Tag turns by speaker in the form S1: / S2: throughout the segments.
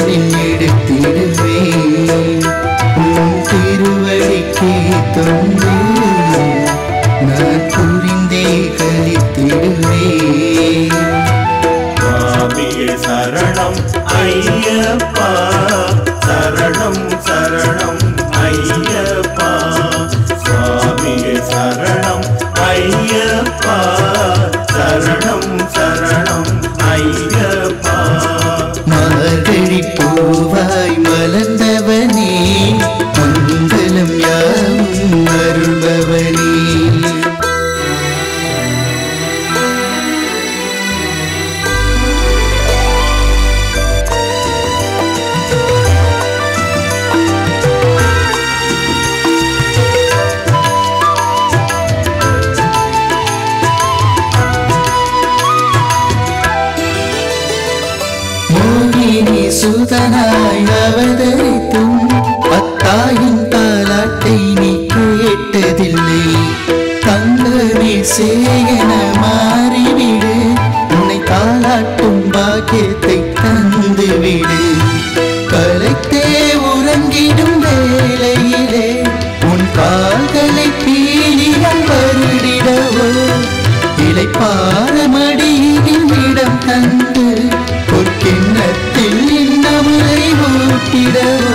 S1: நாளில் எடுத்திடுவேன் உன் திருவடிக்கு தொண்டு நான் புரிந்தே கழித்திடுவேன்.
S2: சுவாமியே சரணம் ஐயப்பா, சரணம் சரணம் ஐயப்பா. சுவாமியே சரணம் ஐயப்பா, சரணம் சரணம் ஐயப்பா.
S1: மார்கழி பூவாய் மலர்ந்தவனே மங்களம் யாவும் அருள்பவனே. சுதனாய் அவதரித்தும் அத்தாயின் தாலாட்டை நீ கேட்டதில்லை. தங்கமே சேயன மாறிவிடு, உன்னை தாலாட்டும் பாக்கியத்தை தந்துவிடு. கலைத்தே உறங்கிடும் வேளையிலே உன் கால்களை பீலிகள் வருடிடவோ, இலைப்பார மடியில் இடம் தந்து பொற்கிண்ணத்தில் இன்னமுறை ஊட்டிடவோ,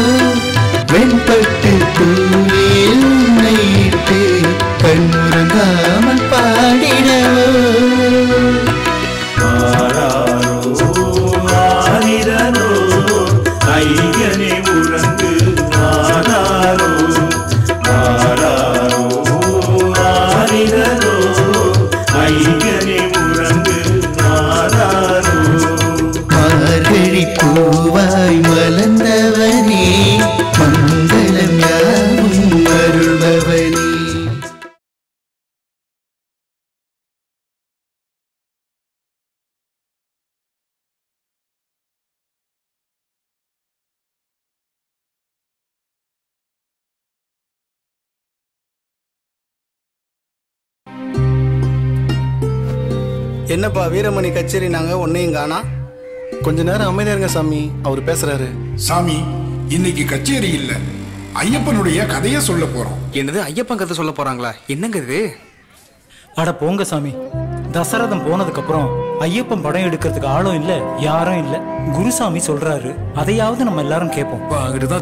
S1: வெண்பட்டு தூளில் உன்னை இட்டு கண்ணுறங்காமல் பாடிடவோ.
S2: ஆரிரோ ஐயனே உறங்கு ஆராரோ, ஆராரோ ஆரிரோ ஐயனே உறங்கு ஆராரோ.
S1: மார்கழி பூவாய் மலர்ந்தவனே மங்களம் யாவும் அருள்பவனே.
S3: என்னப்பா வீரமணி கச்சேரி நாங்க ஒன்னையும் காணா?
S4: கொஞ்ச நேரம் அமைதியா இருங்க சாமி, அவர் பேசுறாரு.
S5: சாமி, இன்னைக்கு கச்சேரி இல்ல, ஐயப்பனுடைய கதையை சொல்ல போறோம்.
S3: என்னது ஐயப்பன் கதை சொல்ல போறாங்களா? என்னங்க இது?
S6: அட போங்க சாமி, தசரதம் போனதுக்கு அப்புறம் ஐயப்பன் படம் எடுக்கிறதுக்கு ஆளும் இல்ல, யாரும் இல்ல. குருசாமி சொல்றாரு, அதையாவது நம்ம எல்லாரும் கேட்போம்.
S4: கொஞ்சம்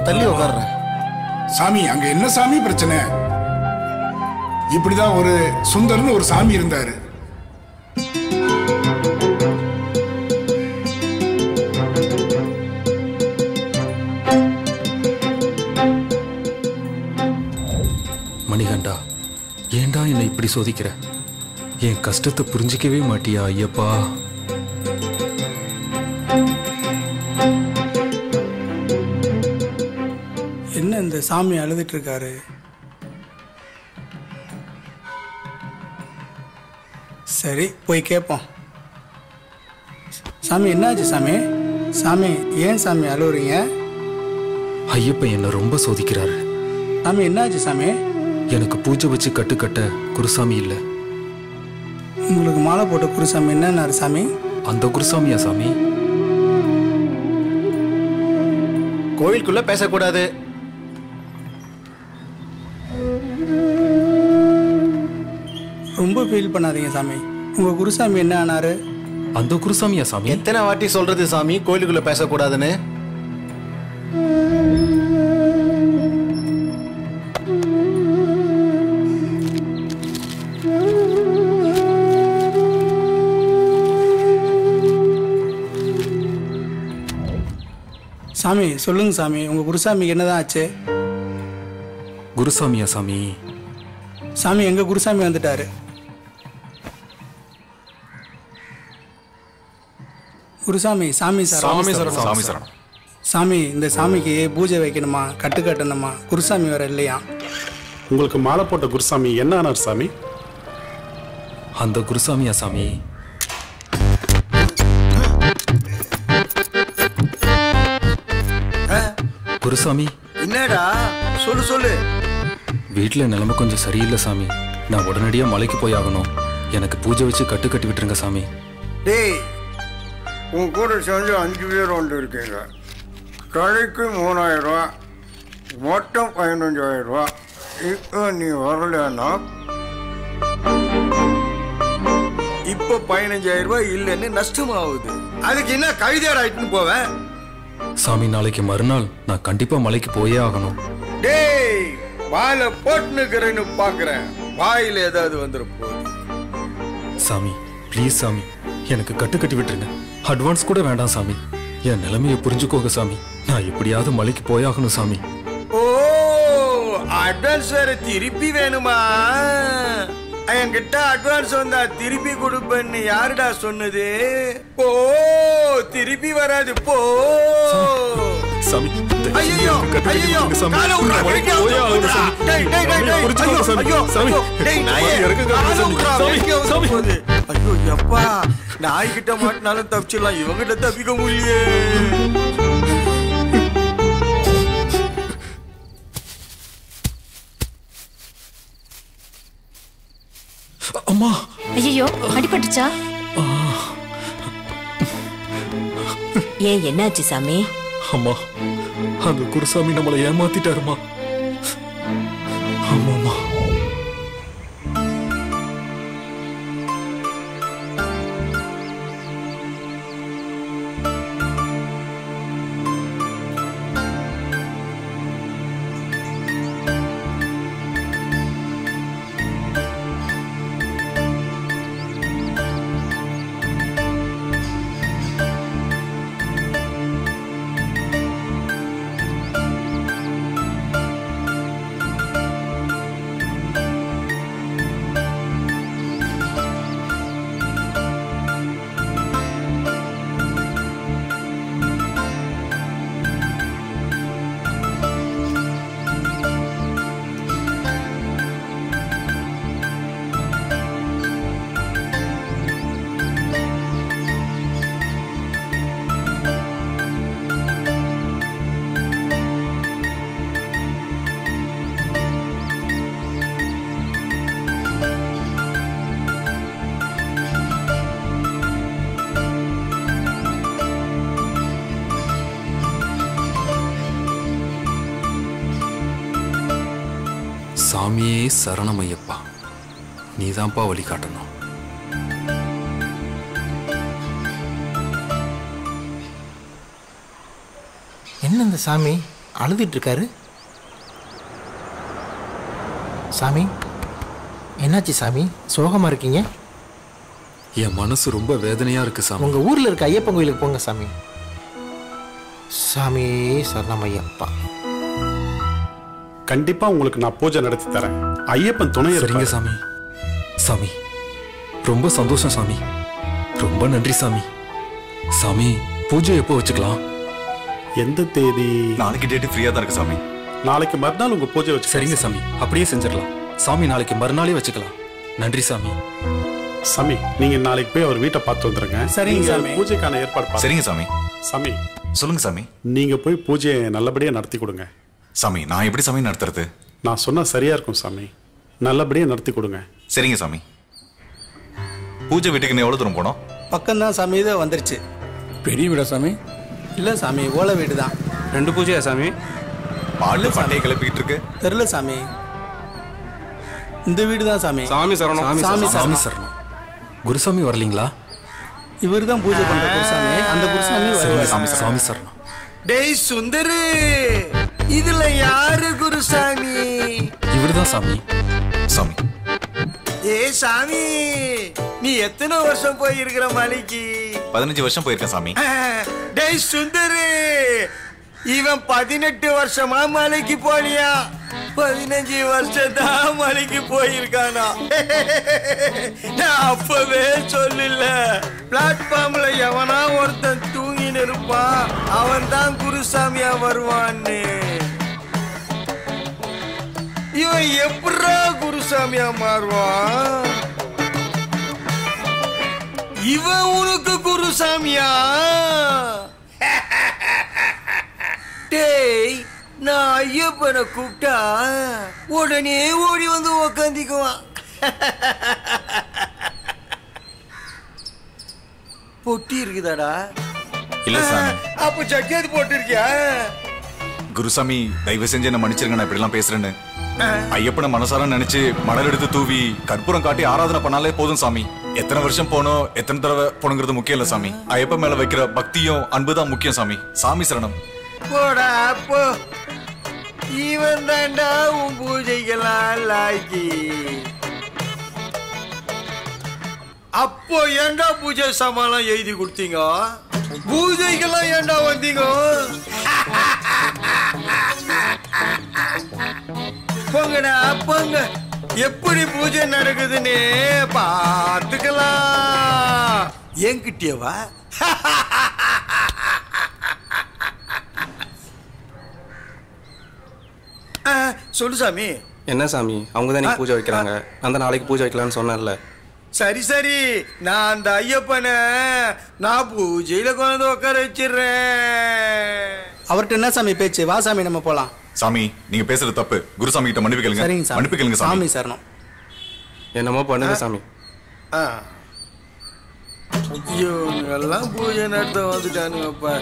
S4: தள்ளி உட்கார்றேன்.
S5: சாமி, அங்க என்ன சாமி பிரச்சனை? இப்படிதான் ஒரு சுந்தர்னு ஒரு சாமி இருந்தாரு.
S7: மணிகண்டா, ஏண்டா என்னை இப்படி சோதிக்கிற? என் கஷ்டத்தை புரிஞ்சிக்கவே மாட்டியா ஐயப்பா?
S3: என்ன இந்த சாமி அழுதுட்டு இருக்காரு? சரி, போய் கேட்போம். சாமி, என்னாச்சு சாமி? சாமி, ஏன் சாமி அழுவுறீங்க?
S7: ஐயப்பன் என்னை ரொம்ப சோதிக்கிறாரு.
S3: சாமி, என்னாச்சு சாமி?
S7: எனக்கு பூஜை வச்சு கட்டுக்கட்ட குருசாமி இல்ல.
S3: உங்களுக்கு மாலை போட்ட குருசாமி என்னன்னாரு சாமி?
S7: அந்த குருசாமியா சாமி?
S4: கோயிலுக்குள்ள பேசக்கூடாது.
S3: ரொம்ப ஃபீல் பண்ணாதீங்க சாமி. உங்க குருசாமி என்ன ஆனாரு?
S7: அந்த குருசாமியா சாமி?
S4: எத்தனை வாட்டி சொல்றது சாமி கோயிலுக்குள்ள பேசக்கூடாதுன்னு?
S3: சாமி சொல்லுங்க சாமி, உங்க குருசாமிக்கு என்னதான் ஆச்சு?
S7: குருசாமியா சாமி?
S3: சாமி, எங்க குருசாமி வந்துட்டாரு. குருசாமி, சாமி சார். சாமி, இந்த சாமிக்கு பூஜை வைக்கணுமா, கட்டு கட்டணுமா? குருசாமி வேற இல்லையா?
S8: உங்களுக்கு மாலை போட்ட குருசாமி என்ன ஆனார் சாமி?
S7: அந்த குருசாமியா சாமி? குருசாமி,
S3: என்னடா சொல்லு.
S7: வீட்டுல நிலைமை கொஞ்சம் சரியில்லை சாமி. நான் உடனடியா மலைக்கு போய் ஆகணும். எனக்கு பூஜை வச்சு கட்டு கட்டி விட்டுருங்க சாமி.
S3: டேய்,
S9: உன் கூட சேர்ந்து 5 பேர் வந்து இருக்கீங்க. கடைக்கு 3000 ரூபா, மொத்தம் 15,000 ரூபா. இப்போ நீ வரலன்னா
S10: இப்போ 15,000 ரூபாய் இல்லைன்னு நஷ்டமாகுது. அதுக்கு என்ன கவிதையார் ஆயிட்டுன்னு போவேன்.
S7: சாமி, நாளைக்கு மறுநாள் நான் கண்டிப்பா மலைக்கு போயே ஆகணும்.
S10: டேய், வாயில போட்டுனுக்கிறேன்னு பாக்குறேன். வாயில ஏதாவது வந்துடும் போகுது.
S7: சாமி ப்ளீஸ் சாமி, எனக்கு கட்டு விட்டுருங்க. அட்வான்ஸ் கூட வேண்டாம் சாமி. என் நிலைமையை புரிஞ்சுக்கோங்க சாமி. நான் எப்படியாவது மலைக்கு போயாகணும் சாமி.
S10: ஓ, அட்வான்ஸ் வேற திருப்பி வேணுமா? என்கிட்ட அட்வான்ஸ் வந்தா திருப்பி கொடுப்பேன்னு யாருடா சொன்னது? போ, திருப்பி வராது, போ.
S7: சாமி,
S10: ஐயோ ஐயோ, காலை விடுறா, வெடிக்க போகுதுடா. டேய் டேய் டேய் டேய், ஐயோ ஐயோ சாமி, டேய் நாயே, காலை விடுறா, வெடிக்க போகுது. ஐயோ அப்பா, நாய்கிட்ட மாட்டினாலும் தப்பிச்சிடலாம், இவங்கிட்ட தப்பிக்க முடியலையே.
S7: அம்மா!
S11: ஐயோ, அடிபட்டுச்சா? ஏன், என்னாச்சு சாமி?
S7: அம்மா, அந்த குருசாமி நம்மளை ஏமாத்திட்டாருமா. ஆமாமா. சாமியே சரணமையப்பா, நீதான்ப்பா வழி காட்டணும்.
S12: என்ன இந்த சாமி அழுதுட்டு இருக்காரு? சாமி, என்னாச்சு சாமி? சோகமா இருக்கீங்க?
S7: என் மனசு ரொம்ப வேதனையா இருக்கு சாமி.
S12: உங்க ஊர்ல இருக்க ஐயப்பன் கோயிலுக்கு போங்க சாமி. சாமியே சரணமையப்பா.
S8: கண்டிப்பா உங்களுக்கு நான் பூஜை நடத்தி தரேன். ஐயப்பன் துணை
S7: சரிங்க சாமி. சாமி ரொம்ப சந்தோஷம் சாமி, ரொம்ப நன்றி சாமி. சாமி, பூஜை எப்போ வச்சுக்கலாம்?
S8: எந்த தேதி?
S13: நாளைக்கு டேட் ஃப்ரீயா தான் இருக்கு சாமி.
S8: நாளைக்கு மறுநாள் உங்க பூஜை வச்சு.
S7: சரிங்க சாமி, அப்படியே செஞ்சிடலாம் சாமி. நாளைக்கு மறுநாளே வச்சுக்கலாம். நன்றி சாமி.
S8: சாமி, நீங்க நாளைக்கு போய் அவர் வீட்டை பார்த்து வந்துருங்க.
S3: சரிங்க சாமி.
S8: பூஜைக்கான ஏற்பாடு.
S13: சரிங்க சாமி.
S8: சாமி
S13: சொல்லுங்க சாமி.
S8: நீங்க போய் பூஜையை நல்லபடியா நடத்தி கொடுங்க.
S13: சாமி, நான் எப்படி சாமி நடத்துறது?
S8: நான் சொன்னா சரியா இருக்கும் சாமி. நல்லபடியா நடத்தி கொடுங்க.
S13: சரிங்க சாமி. பூஜை வீட்டுக்கு எவ்வளவு தூரம் போனோம்?
S3: பக்கம்தான் சாமி, இதை வந்துருச்சு.
S14: பெரிய வீடா சாமி?
S3: இல்லை சாமி, ஓலை வீடு தான்.
S14: 2 பூஜையா சாமி?
S13: பாட்டு பண்டையை கிளப்பிக்கிட்டு இருக்கு.
S3: தெரியல சாமி, இந்த வீடு தான் சாமி.
S14: சாமி சரணம்.
S3: சாமி
S7: சாமி சரணம். குருசாமி வரலீங்களா?
S3: இவர் தான் பூஜை பண்ற குருசாமி. அந்த குருசாமி
S7: சாமி சாமி சரணம்.
S10: டேய் சுந்தரு, இதுல யாரு குருசாமி?
S7: இவர்தான் சாமி.
S13: சாமி.
S10: ஏ சாமி, நீ எத்தனை வருஷம் போயிருக்கிற மலைக்கு?
S13: 15 வருஷம் போயிருக்கேன் சாமி.
S10: டேய் சுந்தரு, இவன் 18 வருஷமா மலைக்கு போனியா? 15 வருஷம் தான் மலைக்கு போயிருக்கானா? நான் அப்பவே சொல்லல, பிளாட்ஃபார்ம்ல எவனா ஒருத்தன் தூங்கின்னு இருப்பான், அவன் தான் குருசாமியா வருவான்னு. இவன் எப்படா குருசாமியா மாறுவான்? இவன் உனக்கு குருசாமியா? டேய், நான் ஐயப்பனை கூப்பிட்டா உடனே ஓடி வந்து உக்காந்திக்குவான். பொட்டி இருக்குதாடா?
S13: இல்ல சாமி.
S10: அப்ப ஜக்கேது போட்டிருக்கியா?
S13: குருசாமி தயவு செஞ்சு என்ன மன்னிச்சிருங்க, நான் இப்படி எல்லாம் பேசுறேன்னு. ஐயப்பனை மனசார நினைச்சு மணல் எடுத்து தூவி கற்பூரம் காட்டி ஆராதனை பண்ணாலே போதும் சாமி. எத்தனை வருஷம் போனோம், எத்தனை தடவை போனுங்கிறது முக்கியம் இல்ல சாமி. ஐயப்பன் மேல வைக்கிற பக்தியும் அன்புதான் முக்கியம் சாமி. சாமி சரணம்.
S10: போடா அப்போ. இவன் தாண்டா உன் பூஜைக்கெல்லாம் லாக்கி. அப்போ ஏண்டா பூஜை சாமான் எழுதி கொடுத்தீங்க? பூஜைக்கெல்லாம் ஏண்டா வந்தீங்க? போங்கடா போங்க. எப்படி பூஜை நடக்குதுன்னு பார்த்துக்கலாம். என்கிட்டயேவா? சொல்லு சாமி.
S14: என்ன சாமி, அவங்க தான் பூஜை வைக்கிறாங்க, அந்த நாளைக்கு பூஜை வைக்கலாம்னு சொன்னேன்ல.
S10: சரி சரி, நான் அந்த ஐயப்பனை நான் பூஜையில கொண்டு உட்கார வச்சிடுறேன்.
S3: அவர்கிட்ட என்ன சாமி பேச்சு? வா சாமி நம்ம போலாம்.
S13: சாமி நீங்க பேசுறது தப்பு. குருசாமி கிட்ட மன்னிப்பு கேளுங்க.
S3: சரிங்க சாமி.
S13: மன்னிப்பு கேளுங்க
S3: சாமி சரணம்.
S14: என்னமோ பண்ணுங்க சாமி.
S10: இவங்கெல்லாம் பூஜை நடத்த வந்துட்டானுங்கப்பா.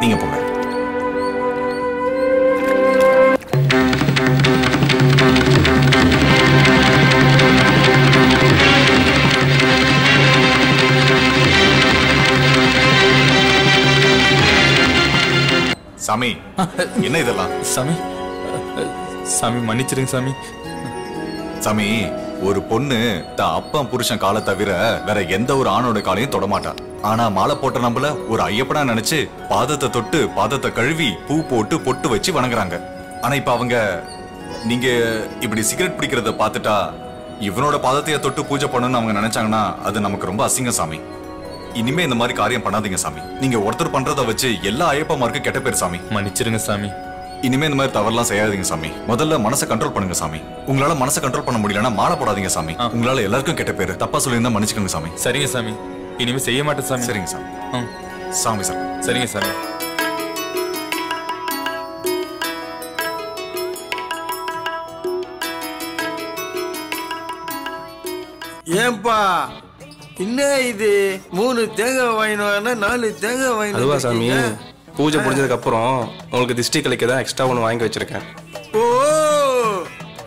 S13: நீங்க போங்க. சாமி என்ன இதெல்லாம்?
S7: சாமி சாமி மன்னிச்சிருங்க சாமி.
S13: சாமி ஒரு பொண்ணு தான் அப்பா புருஷன் காலை தவிர வேற எந்த ஒரு ஆணோட காலையும் தொடமாட்டான். ஆனா மாலை போட்ட நம்மள ஒரு ஐயப்பனா நினைச்சு பாதத்தை தொட்டு பாதத்தை கழுவி பூ போட்டு பொட்டு வச்சு வணங்குறாங்க. ஆனா இப்ப அவங்க நீங்க இப்படி சிகரெட் பிடிக்கிறத பார்த்துட்டா இவனோட பாதத்தைய தொட்டு பூஜை பண்ணணும்னு அவங்க நினைச்சாங்கன்னா அது நமக்கு ரொம்ப அசிங்கம் சாமி. இனிமே இந்த மாதிரி காரியம் பண்ணாதீங்க சாமி. நீங்க ஒருத்தர் பண்றத வச்சு எல்லா ஐயப்பமாருக்கும் கெட்ட பேர் சாமி.
S7: மன்னிச்சிருங்க சாமி.
S13: இனிமே இந்த மாதிரி தவறுலாம் செய்யாதீங்க சாமி. முதல்ல மனசை கண்ட்ரோல் பண்ணுங்க சாமி. உங்களால மனசை கண்ட்ரோல் பண்ண முடியலன்னா மாலை போடாதீங்க சாமி. உங்களால எல்லாருக்கும் கெட்ட பேரு. தப்பா சொல்லியிருந்தா மன்னிச்சுக்கோங்க சாமி.
S7: சரிங்க சாமி, இனிமே செய்ய மாட்டேன் சாமி.
S13: சரிங்க சாமி. சாமி சார்.
S7: சரிங்க சாமி.
S10: ஏன்பா என்ன இது 3 தேங்காய் வாங்கினா 4 தேங்காய் வாங்கினா?
S14: அதுவா சாமி, பூஜை முடிஞ்சதுக்கு அப்புறம் உங்களுக்கு திஷ்டி கலைக்கு தான் எக்ஸ்ட்ரா ஒன்று வாங்கி வச்சிருக்கேன்.
S10: ஓ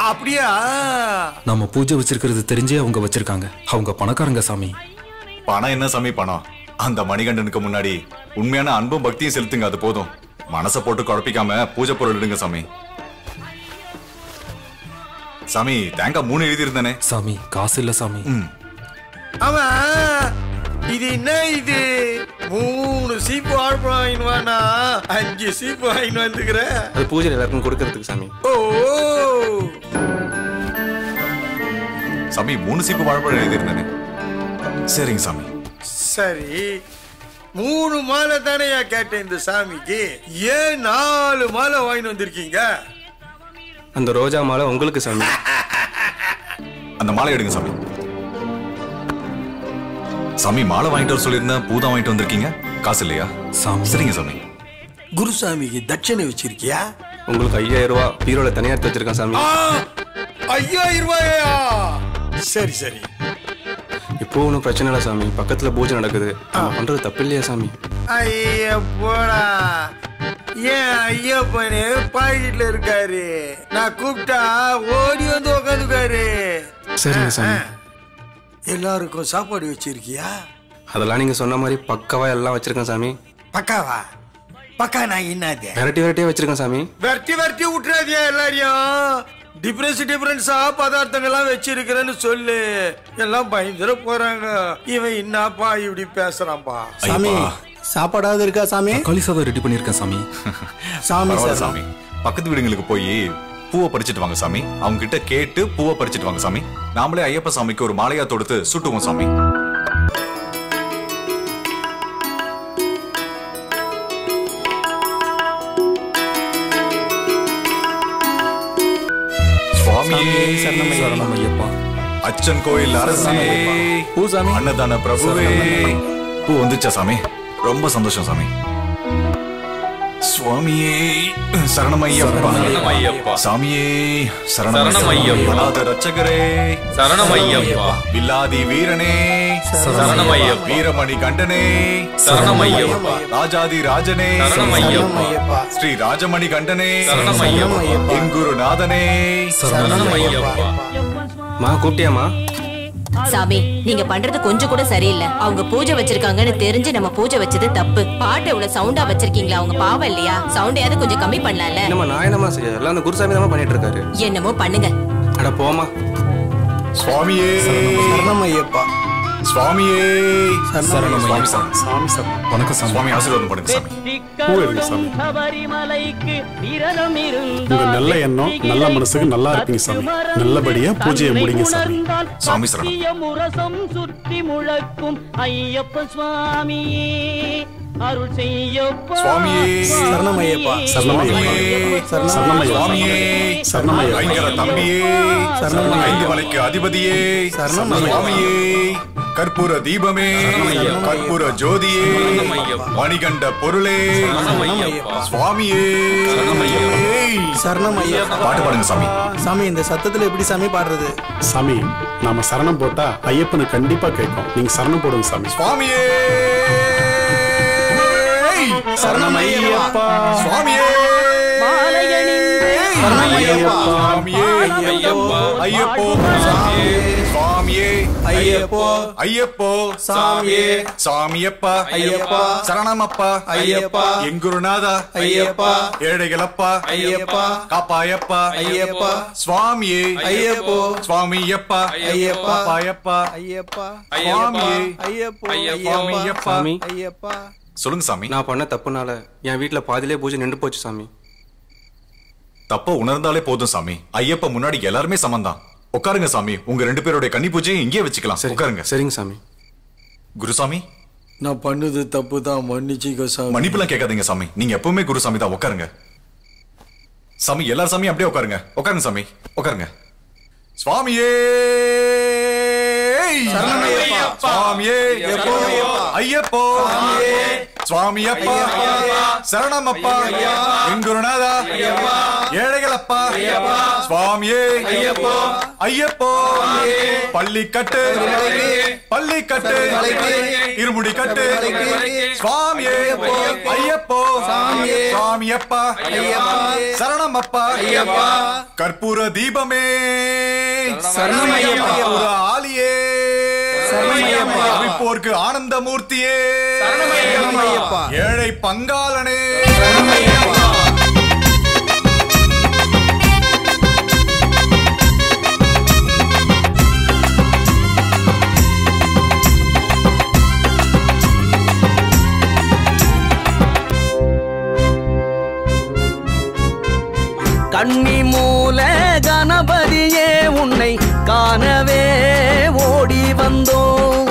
S10: அப்படியா?
S7: நம்ம பூஜை வச்சிருக்கிறது தெரிஞ்சே அவங்க வச்சிருக்காங்க. அவங்க பணக்காரங்க சாமி.
S13: பணம் என்ன சாமி பணம்? அந்த மணிகண்டனுக்கு முன்னாடி உண்மையான அன்பும் பக்தியும் செலுத்துங்க, அது போதும். மனசை போட்டு குழப்பிக்காம பூஜை பொருள் எடுங்க சாமி. சாமி தேங்காய் 3 எழுதி இருந்தேனே
S7: சாமி. காசு இல்ல சாமி.
S10: அவன் இது என்ன இது 3 சீப்பு வாழைப்பழம் வாங்கினுவானா 5 சீப்பு வாங்கினு வந்துக்கிற?
S14: அது பூஜையில் எல்லாருக்கும் கொடுக்கறதுக்கு சாமி.
S10: ஓ
S13: சாமி 3 சீப்பு வாழைப்பழம் எழுதி இருந்தேனே. சரிங்க சாமி.
S10: சரி 3 மாலை தானே கேட்டேன் இந்த சாமிக்கு, ஏன் 4 மாலை வாங்கிட்டு வந்திருக்கீங்க?
S14: அந்த ரோஜா மாலை உங்களுக்கு சாமி.
S13: அந்த மாலை எடுங்க சாமி. சாமி மாலை வாங்கிட்டு வர சொல்லியிருந்தேன், பூதா வாங்கிட்டு வந்திருக்கீங்க. காசு இல்லையா சாமி? சரிங்க சாமி.
S10: குருசாமிக்கு தட்சணை வச்சிருக்கியா?
S14: உங்களுக்கு 5000 ரூபாய் பீரோல தனியா எடுத்து வச்சிருக்கேன் சாமி.
S10: 5000 ரூபாயா? சரி சரி.
S14: இப்போ ஒன்றும் பிரச்சனை இல்லை சாமி, பக்கத்துல பூஜை நடக்குது, நம்ம பண்றது தப்பு இல்லையா சாமி?
S10: ஐயா போடா, ஏன் ஐயப்பனே பாக்கெட்ல இருக்காரு, நான் கூப்பிட்டா ஓடி வந்து உட்காந்துக்காரு.
S14: சரிங்க சாமி.
S10: எல்லாருக்கும் சாப்பாடு வச்சிருக்கியா?
S14: அதெல்லாம் நீங்க சொன்ன மாதிரி பக்காவா எல்லாம் வச்சிருக்கேன் சாமி.
S10: பக்காவா? பக்கா நான் என்னது
S14: வெரைட்டியா வச்சிருக்கேன் சாமி.
S10: வெரைட்டி விட்டுறாதியா எல்லாரையும். டிஃபரன்ஸா பதார்த்தங்கள்லாம் வச்சிருக்கிறேன்னு சொல்லு. எல்லாம் பயந்துட போறாங்க. இவன் என்னப்பா இப்படி பேசுறான்பா?
S3: சாமி சாப்பாடாவது இருக்கா சாமி?
S7: தக்காளி சாதம் ரெடி பண்ணிருக்கேன் சாமி.
S3: சாமி
S13: சாமி பக்கத்து வீடுங்களுக்கு போய் பூவை பறிச்சிட்டு வாங்க சாமி. அவங்க கிட்ட கேட்டு பூவை பறிச்சிட்டு வாங்க சாமி. நாமளே ஐயப்ப சாமிக்கு ஒரு மாலையா தொடுத்து சுட்டுவோம் சாமி. சுவாமியே
S7: சரணம் ஐயப்பா.
S13: அச்சன் கோயில் அரசே, அன்னதான பிரபுவே. பூ வந்துச்சா சாமி? ரொம்ப சந்தோஷம் சாமி. சுவாமியே சரணமையப்பா. சாமியே சரணமையப்பா. ரட்சகரே சரணமையப்பா. வில்லாதி வீரனே சரணமையப்பா. வீரமணி கண்டனே சரணமையப்பா. ராஜாதி ராஜனே சரணமையப்பா. ஸ்ரீ ராஜமணி கண்டனே சரணமையப்பா. எங்குருநாதனே சரணமையப்பா.
S14: மா கூப்பிட்டியாமா?
S11: சாமி, நீங்க பண்றது கொஞ்சம் கூட சரியில்லை. அவங்க பூஜை வச்சிருக்காங்கன்னு தெரிஞ்சு நம்ம பூஜை வச்சது தப்பு. பாட்டு இவ்வளவு சவுண்டா வச்சிருக்கீங்களா? அவங்க பாவம் இல்லையா? சவுண்டையாவது கொஞ்சம் கம்மி பண்ணலாம்ல.
S14: என்னம்மா நான் என்னமா செய்ய? எல்லாம் அந்த குருசாமி தான் பண்ணிட்டு இருக்காரு.
S11: என்னமோ பண்ணுங்க.
S14: அட போமா.
S13: சுவாமியே
S3: சரணமையப்பா.
S13: சுவாமியே
S8: சாமி சார்
S13: வணக்கம் சுவாமி. ஆசீர்வாதம் பண்ணுங்க சாமி.
S8: பூ எடுங்க சாமி. உங்க நல்ல எண்ணம் நல்ல மனசுக்கு நல்லா இருப்பீங்க சாமி. நல்லபடியா பூஜையை முடிங்க சாமி.
S13: சாமி சரணம்.
S15: சுற்றி முழக்கும் ஐயப்ப சுவாமியே அருள் செய்யப்பா.
S13: சுவாமியே
S3: சரணமையப்பா.
S8: சரணமையப்பா.
S13: சுவாமியே
S8: சரணமையப்பா.
S13: ஐங்கர தம்பியே ஐந்து மலைக்கு அதிபதியே சுவாமியே. கற்பூர தீபமே கற்பூர ஜோதியே மணிகண்ட பொருளே சுவாமியே
S3: சரணமையப்பா.
S13: பாட்டு பாடுங்க சாமி.
S3: சாமி, இந்த சத்தத்துல எப்படி சாமி பாடுறது?
S8: சாமி, நாம சரணம் போட்டா ஐயப்பனு கண்டிப்பா கேட்கும். நீங்க சரணம் போடுங்க சாமி.
S13: சுவாமியே
S3: சரணமையப்பா.
S13: சுவாமியே சுவாமியே ஐயப்போ சுவாமியே
S3: ஐயப்போ
S13: ஐயப்போ
S3: சாமியே
S13: சாமியப்பா
S3: ஐயப்பா
S13: சரணமப்பா
S3: ஐயப்பா
S13: எங்குருநாதா
S3: ஐயப்பா
S13: ஏழைகளப்பா
S3: ஐயப்பா
S13: காப்பாயப்பா
S3: ஐயப்பா
S13: சுவாமியே
S3: ஐயப்போ
S13: சுவாமியப்பா
S3: ஐயப்பா
S13: காப்பாயப்பா
S3: ஐயப்பா
S13: சுவாமியே
S3: ஐயப்போ
S13: சுவாமியப்பா
S3: ஐயப்பா.
S13: சொல்லுங்க சாமி.
S14: நான் பண்ண தப்புனால என் வீட்டுல பாதியிலே பூஜை நின்று போச்சு சாமி.
S13: தப்ப உணர்ந்தாலே போதும் சாமி. ஐயப்ப முன்னாடி எல்லாருமே சமந்தான். உட்காருங்க சாமி. உங்க ரெண்டு பேருடைய கன்னி பூஜையை இங்கே வச்சுக்கலாம். உட்காருங்க.
S14: சரிங்க சாமி.
S13: குருசாமி,
S10: நான் பண்ணது தப்பு தான், மன்னிச்சுக்க சாமி.
S13: மன்னிப்புலாம் கேட்காதீங்க சாமி. நீங்க எப்பவுமே குருசாமி தான். உட்காருங்க சாமி. எல்லா சாமியும் அப்படியே உட்காருங்க. உட்காருங்க சாமி. உட்காருங்க. சுவாமியே சுவாமியே ஐயப்போ சுவாமியப்பா சரணமப்பா எங்குருநாதா ஏழைகளப்பா சுவாமியே ஐயப்போ பள்ளிக்கட்டு பள்ளிக்கட்டு இருமுடி கட்டு சுவாமியே ஐயப்போ சுவாமியப்பா சரணமப்பா கற்பூர தீபமே கற்பூர ஆலியே போருக்கு ஆனந்த மூர்த்தியே ஏழை பங்காளனே
S15: கன்னி மூல கணபதியே உன்னை காணவே ஓடி வந்தோம்.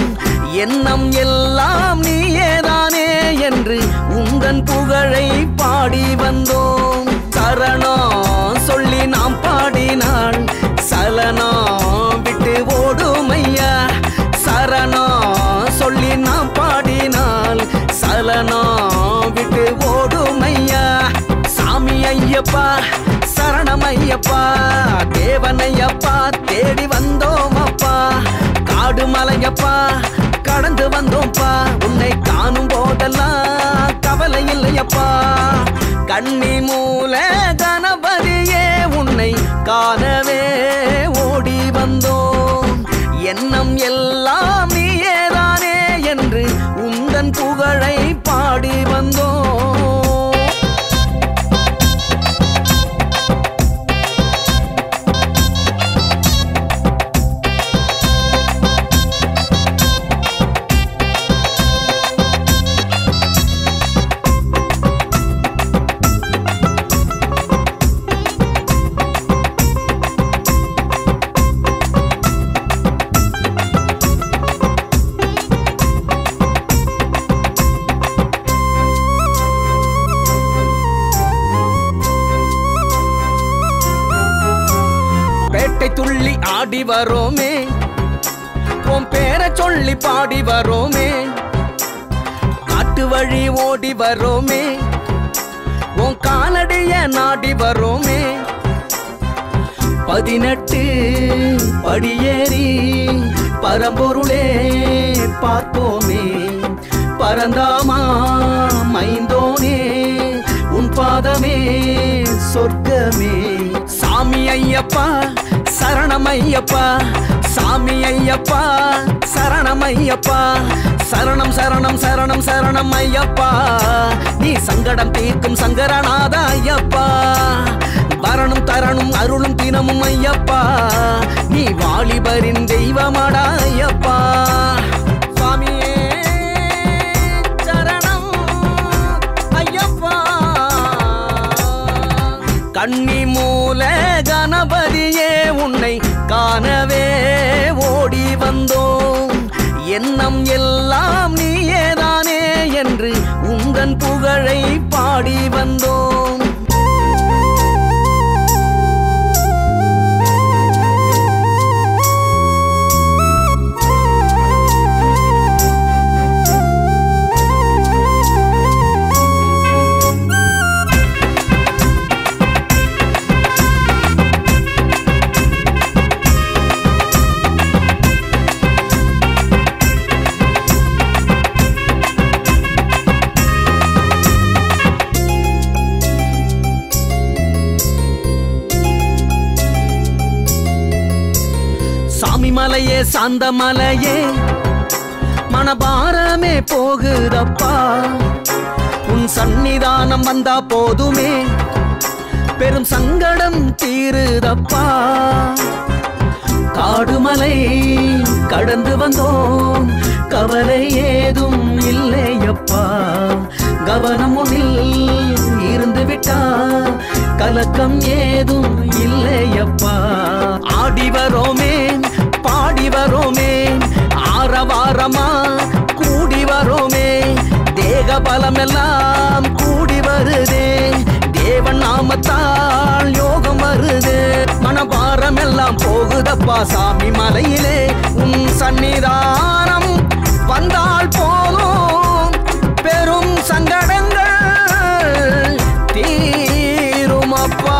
S15: எண்ணம் எல்லாம் நீயேதானே என்று உந்தன் புகழை பாடி வந்தோம். சரணம் சொல்லி நாம் பாடினாள் சலனம் விட்டு ஓடுமையா. சரணம் சொல்லி நாம் பாடினாள் சலனம் விட்டு ஓடுமையா. சாமி ஐயப்பா சரணமையப்பா தேவனையப்பா தேடி வந்தோம் அப்பா. காடு மலையப்பா கடந்து வந்தோம்ப்பா. உன்னை காணும் போதெல்லாம் கவலை இல்லையப்பா. கன்னி மூல கணபதியே உன்னை காணவே ஓடி வந்தோம். எண்ணம் எல்லாம் நீயேதானே என்று உந்தன் புகழை பாடி வந்தோம். துள்ளி ஆடி வரோமே உன் பேரை சொல்லி பாடி வரோமே காட்டு வழி ஓடி வரோமே உன் காலடிய நாடி வரோமே 18 படியேறி பரம்பொருளே பார்ப்போமே பரந்தாமா மைந்தோனே உன் பாதமே சொர்க்கமே சாமி ஐயப்பா சரணமையப்பா சாமி ஐயப்பா சரணமையப்பா சரணம் சரணம் சரணம் சரணம் ஐயப்பா நீ சங்கடம் தீர்க்கும் சங்கரநாத ஐயப்பா வரணும் தரணும் அருளும் தினமும் ஐயப்பா நீ வாலிபரின் தெய்வமாடா ஐயப்பா சுவாமியே சரணம் ஐயப்பா கன்னி மூல கணபதியே உன்னை காணவே ஓடி வந்தோம் எண்ணம் எல்லாம் நீயேதானே என்று உந்தன் புகழை பாடி வந்தோம் மலையே சாந்த மலையே மனபாரமே போகுதப்பா உன் சன்னிதானம் வந்தா போதுமே பெரும் சங்கடம் தீருதப்பா காடுமலை கடந்து வந்தோம் கவலை ஏதும் இல்லையப்பா கவனம் ஒன்றில் இருந்து விட்டா கலக்கம் ஏதும் இல்லையப்பா ஆடி வரோமே பாடி வரோமே ஆரவாரமா கூடி வரோமே தேக பலம் எல்லாம் கூடி வருதே தேவன் நாமத்தால் யோகம் வருது மனபாரம் எல்லாம் போகுதப்பா சாமி மலையிலே உன் சன்னிதானம் வந்தால் போதும் பெரும் சங்கடங்கள் தீருமப்பா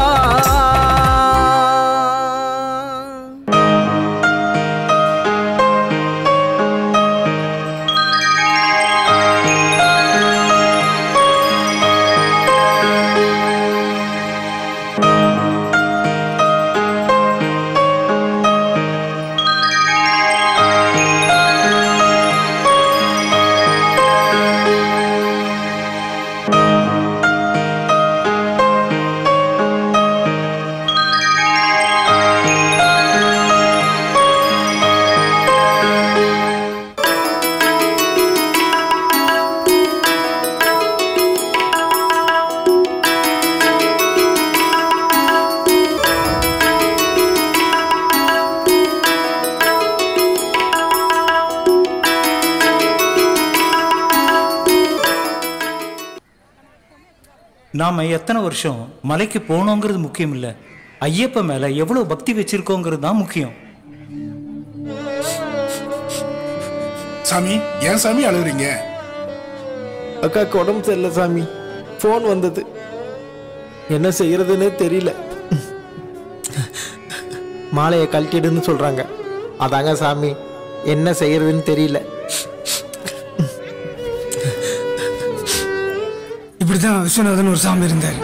S6: நாம எத்தனை வருஷம் மலைக்கு போனோங்கிறது முக்கியம் இல்ல ஐயப்ப மேல எவ்வளவு பக்தி வச்சிருக்கோங்கிறது தான் முக்கியம்
S5: சாமி ஏன் சாமி அழுகுறீங்க
S12: அக்காக்கு உடம்பு சரியில்லை சாமி ஃபோன் வந்தது என்ன செய்யறதுன்னே தெரியல மாலையை கழட்டிடுன்னு சொல்றாங்க அதாங்க சாமி என்ன செய்யறதுன்னு தெரியல
S3: இப்படிதான் விஸ்வநாதன் ஒரு சாமி இருந்தார்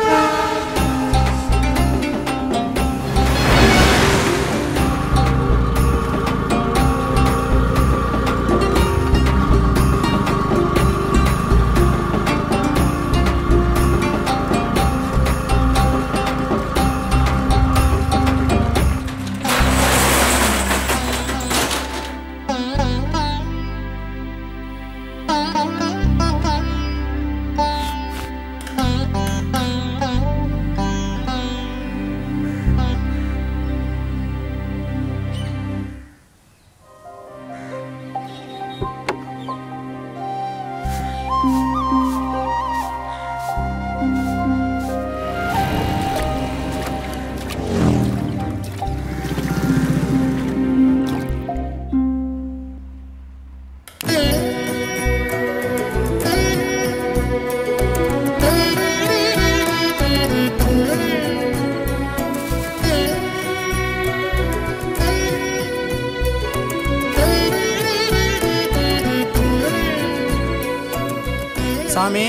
S3: சாமி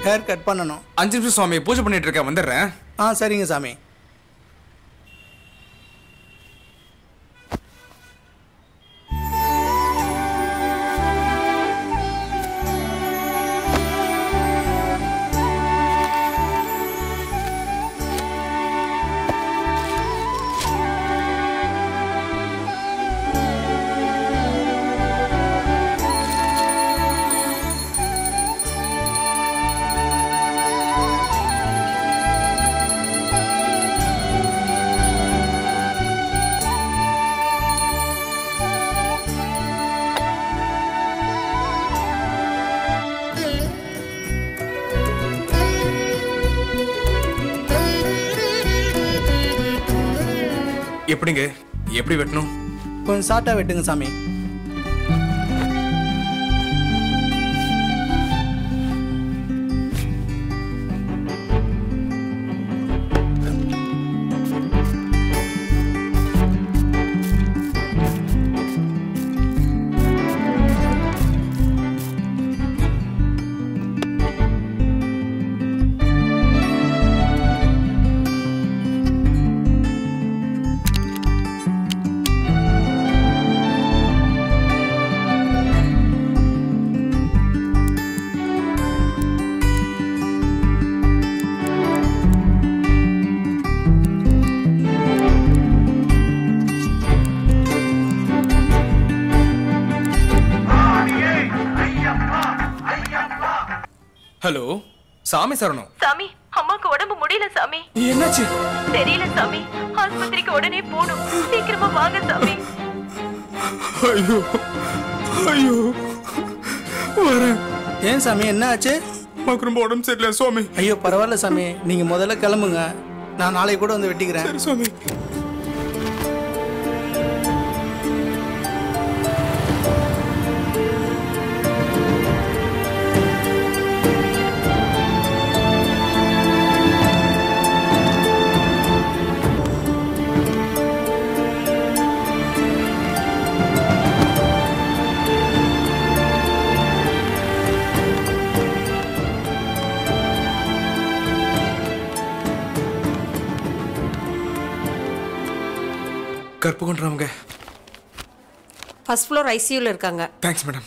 S3: ஹேர் கட் பண்ணணும்.
S16: 5 நிமிஷம் சுவாமி, பூஜை பண்ணிட்டு இருக்கேன், வந்துடுறேன்.
S3: சரிங்க சாமி.
S16: எப்படிங்க, எப்படி வெட்டணும்?
S3: கொஞ்சம் ஷார்ட்டா வெட்டுங்க சாமி.
S16: ஹலோ, சாமி சரணம்.
S11: சாமி, அம்மாக்கு உடம்பு முடியல சாமி.
S16: என்னாச்சு?
S11: தெரியல சாமி, ஆஸ்பத்திரிக்கு உடனே போணும். சீக்கிரமா வாங்க சாமி.
S16: ஐயோ ஐயோ, வரேன்.
S3: ஏன் சாமி, என்ன ஆச்சு?
S16: அம்மாக்கு ரொம்ப உடம்பு சரியில்லை சுவாமி.
S3: ஐயோ பரவாயில்ல சாமி, நீங்க முதல்ல கிளம்புங்க, நான் நாளைக்கு கூட வந்து வெட்டிக்கிறேன்.
S16: சரி சுவாமி. கற்பு கொண்டுறவங்க
S17: ஃபர்ஸ்ட் ஃப்ளோர் ஐசியூல இருக்காங்க.
S16: Thanks madam.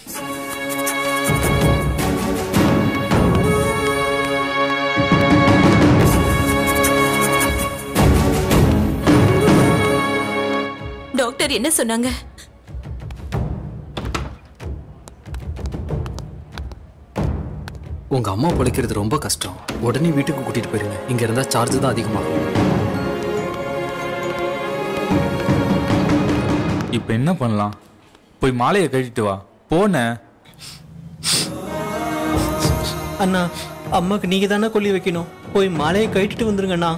S11: டாக்டர் என்ன சொன்னாங்க?
S18: உங்க அம்மா பிழைக்கிறது ரொம்ப கஷ்டம். உடனே வீட்டுக்கு கூட்டிட்டு போயிருங்க. இங்க இருந்தா சார்ஜ் தான் அதிகமாகும்.
S19: இப்ப என்ன பண்ணலாம்? போய் மாலையை கட்டிட்டு வா. போன
S12: அண்ணா, அம்மாக்கு நீங்க தானே கொல்லி வைக்கணும். போய் மாலையை கட்டிட்டு வந்துருங்கண்ணா.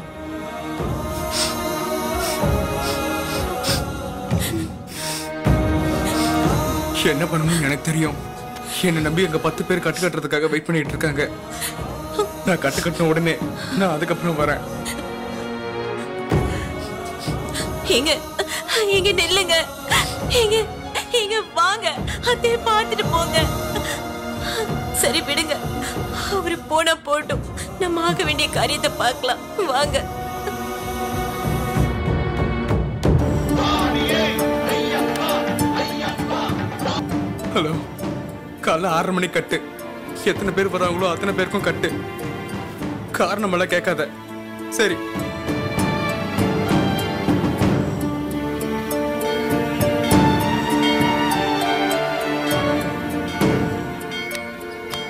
S16: என்ன பண்ணணும்னு எனக்கு தெரியும். என்னை நம்பி எங்க 10 பேர் கட்டு கட்டுறதுக்காக வெயிட் பண்ணிட்டு இருக்காங்க. நான் கட்டு கட்டின உடனே நான் அதுக்கப்புறம் வரேன்.
S11: எங்க எங்க நில்லுங்க, எங்க எங்க வாங்க, அதே பார்த்துட்டு போங்க. சரி விடுங்க, அவரு போனா போட்டும், நம்ம ஆக வேண்டிய காரியத்தை பார்க்கலாம். வாங்க.
S16: ஹலோ, காலைல 6:30 மணிக்கு கட்டு. எத்தனை பேர் வராங்களோ அத்தனை பேருக்கும் கட்டு. காரணம் எல்லாம் கேட்காத. சரி.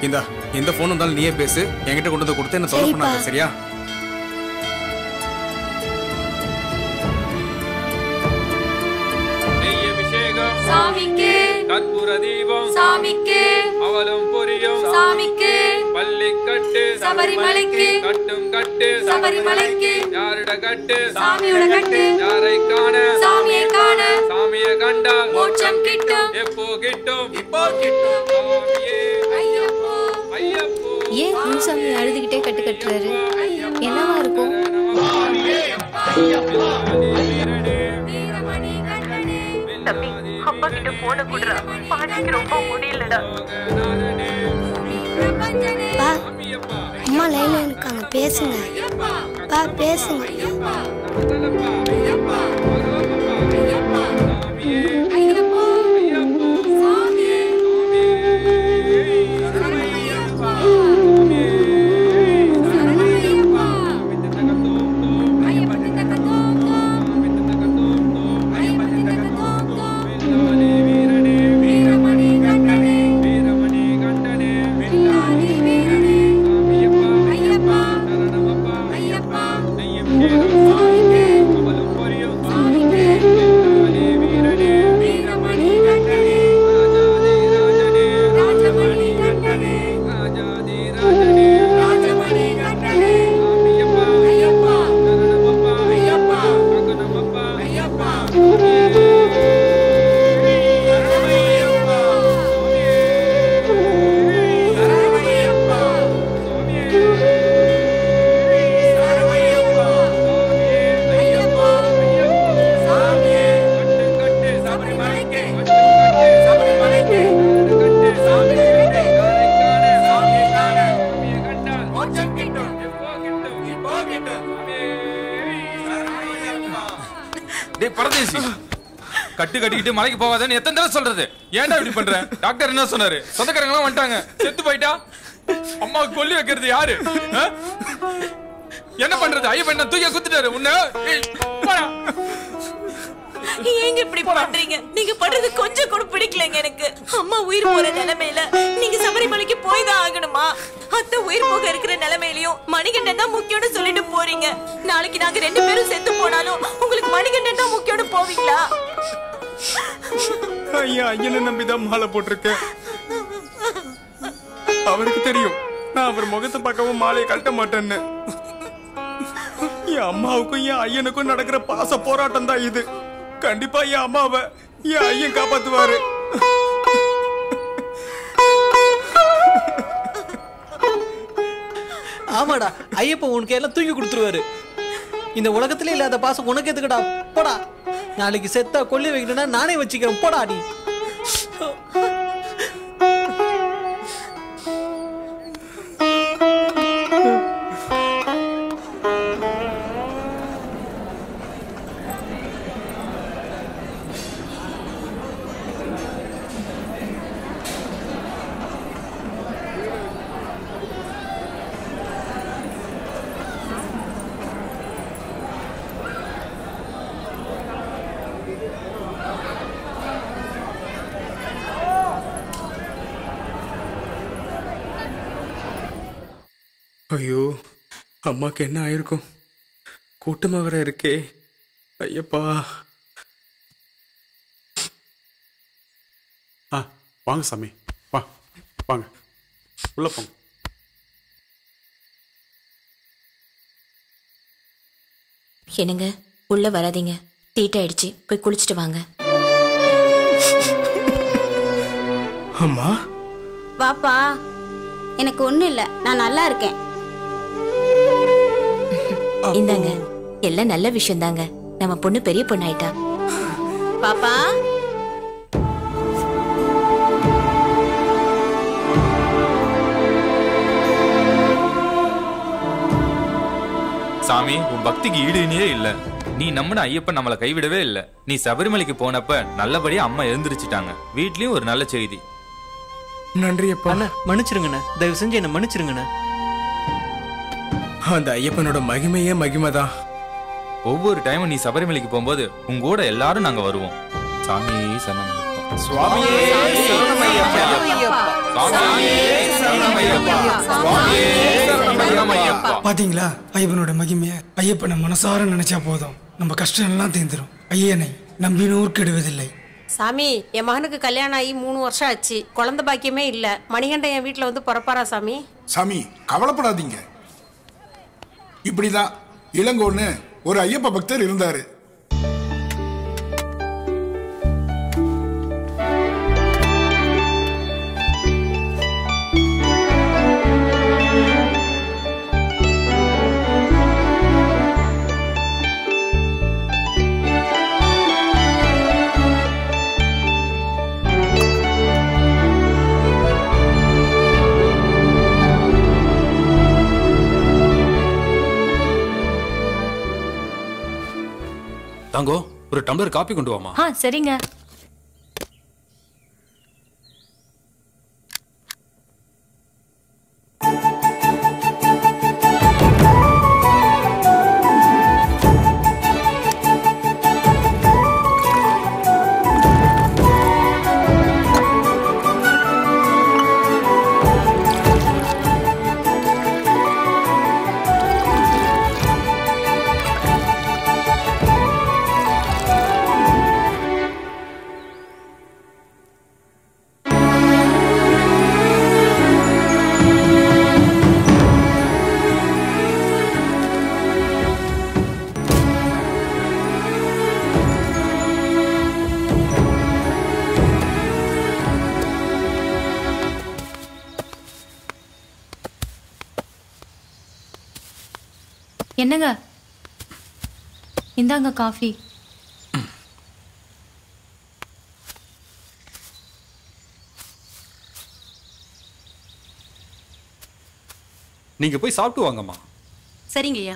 S16: இந்தா, எந்த போன் வந்தாலும் நீயே பேசு. என்கிட்ட கொண்டு வந்து கொடுத்து என்ன தொலை பண்ணாத, சரியா?
S20: சாமிக்கு கற்பூர தீபம், சாமிக்கு அவலம் பொரியும், சாமிக்கு பள்ளிக்கட்டு, சபரிமலைக்கு கட்டும் கட்டு, சபரிமலைக்கு யாருட கட்டு, சாமியோட கட்டு, யாரை காண, சாமியை காண, சாமியை கண்டால் மோட்சம் கிட்டும். எப்போ கிட்டும்? இப்போ கிட்டும். சாமியே ஐயப்போ ஐயப்போ.
S21: ஏன் குருசாமி அழுதுகிட்டே கட்டு கட்டுறாரு? என்னவா இருக்கும்?
S11: தம்பி, அப்பா கிட்ட போன குடுறா. பாட்டிக்கு ரொம்ப முடியலடா.
S2: பா அம்மா லைன்ல இருக்காங்க, பேசுங்க பா, பேசுங்க.
S19: கட்டு கட்டிக்கிட்டு மலைக்கு போகாதன்னு எத்தனை தடவை சொல்றது? ஏன்டா இப்படி பண்ற? டாக்டர் என்ன சொன்னாரு? சொந்தக்காரங்க எல்லாம் வந்துட்டாங்க, செத்து போயிட்டா அம்மா கொல்லி வைக்கிறது யாரு? என்ன பண்றது? ஐயப்ப என்ன தூக்கி குத்துட்டாரு உன்ன.
S11: ஏங்க இப்படி பண்றீங்க? நீங்க பண்றது கொஞ்சம் கூட பிடிக்கலங்க எனக்கு. அம்மா உயிர் போற நிலைமையில நீங்க சபரிமலைக்கு போய் தான் ஆகணுமா? அத்தை உயிர் போக இருக்கிற நிலைமையிலயும் மணிகண்டன் தான் முக்கியம்னு சொல்லிட்டு போறீங்க. நாளைக்கு நாங்க 2 பேரும் செத்து போனாலும் உங்களுக்கு மணிகண்டன் தான் முக்கியம்னு போவீங்களா?
S16: ஐயா, ஐயனை நம்பிதான் மாலை போட்டிருக்கேன். அவருக்கு தெரியும் நான் அவர் முகத்தை பார்க்கவும் மாலையை கட்ட மாட்டேன்னு. என் அம்மாவுக்கும் என் ஐயனுக்கும் நடக்கிற பாச போராட்டம் தான் இது. கண்டிப்பா என் அம்மாவை என் ஐயன் காப்பாத்துவாரு.
S12: ஆமாடா, ஐயப்பன் உனக்கு எல்லாம் தூக்கி கொடுத்துருவாரு. இந்த உலகத்திலே இல்லாத பாசம் உனக்கு எதுக்குடா? போடா, நாளைக்கு செத்தா கொல்லி வைக்கணும்னா நானே வச்சுக்கிறேன், போடா நீ.
S16: ஐயோ, அம்மாக்கு என்ன ஆயிருக்கும்? கூட்டமா வர இருக்கே. ஐயப்பா.
S8: வாங்க சாமி, வாங்க உள்ள போங்க.
S11: என்னங்க உள்ள வராதீங்க, தீட்டாயிடுச்சு, போய் குளிச்சுட்டு வாங்க.
S16: அம்மா
S22: வாப்பா, எனக்கு ஒண்ணும் இல்ல, நான் நல்லா இருக்கேன்.
S11: இந்தாங்க, எல்லாம் நல்ல விஷயம் தாங்க. நம்ம பொண்ணு பெரிய பொண்ணு ஆயிட்டா.
S22: பாப்பா,
S19: சாமி, உன் பக்திக்கு ஈடுனே இல்ல. நீ நம்பின ஐயப்பன் நம்மளை கைவிடவே இல்ல. நீ சபரிமலைக்கு போனப்ப நல்லபடியா அம்மா எழுந்திருச்சுட்டாங்க. வீட்லயும் ஒரு நல்ல செய்தி.
S16: நன்றி அப்பா.
S12: அண்ணா மன்னிச்சிருங்கண்ணா, தயவு செஞ்சு என்ன மன்னிச்சிருங்கண்ணா.
S16: அந்த ஐயப்பனோட மகிமையே மகிமைதான்.
S19: ஒவ்வொரு டைமும் நீ சபரிமலைக்கு போகும்போது உங்க கூட எல்லாரும் நாங்க வருவோம். சாமி சரணம்.
S10: சுவாமியே சரணமையப்பா. சுவாமியே சரணமையப்பா. சுவாமியே சரணமையப்பா.
S23: பாத்தீங்களா ஐயப்பனோட மகிமைய? ஐயப்பனை மனசார நினைச்சா போதும், நம்ம கஷ்டம் எல்லாம் தீர்ந்துரும். ஐயனை நம்பினோர் கெடுவதில்லை.
S17: சாமி, என் மகனுக்கு கல்யாணம் ஆகி 3 வருஷம் ஆச்சு, குழந்தை பாக்கியமே இல்ல. மணிகண்டன் என் வீட்டுல வந்து பிறப்பாரா சாமி?
S5: சாமி கவலைப்படாதீங்க. இப்படிதான் இளங்கோன்னு ஒரு ஐயப்ப பக்தர் இருந்தாரு.
S7: தாங்கோ ஒரு டம்ளர் காப்பி கொண்டு வாமா.
S21: சரிங்க. என்னங்க, இந்தாங்க காஃபி.
S7: நீங்க போய் சாப்பிட்டு வாங்கம்மா.
S17: சரிங்கய்யா.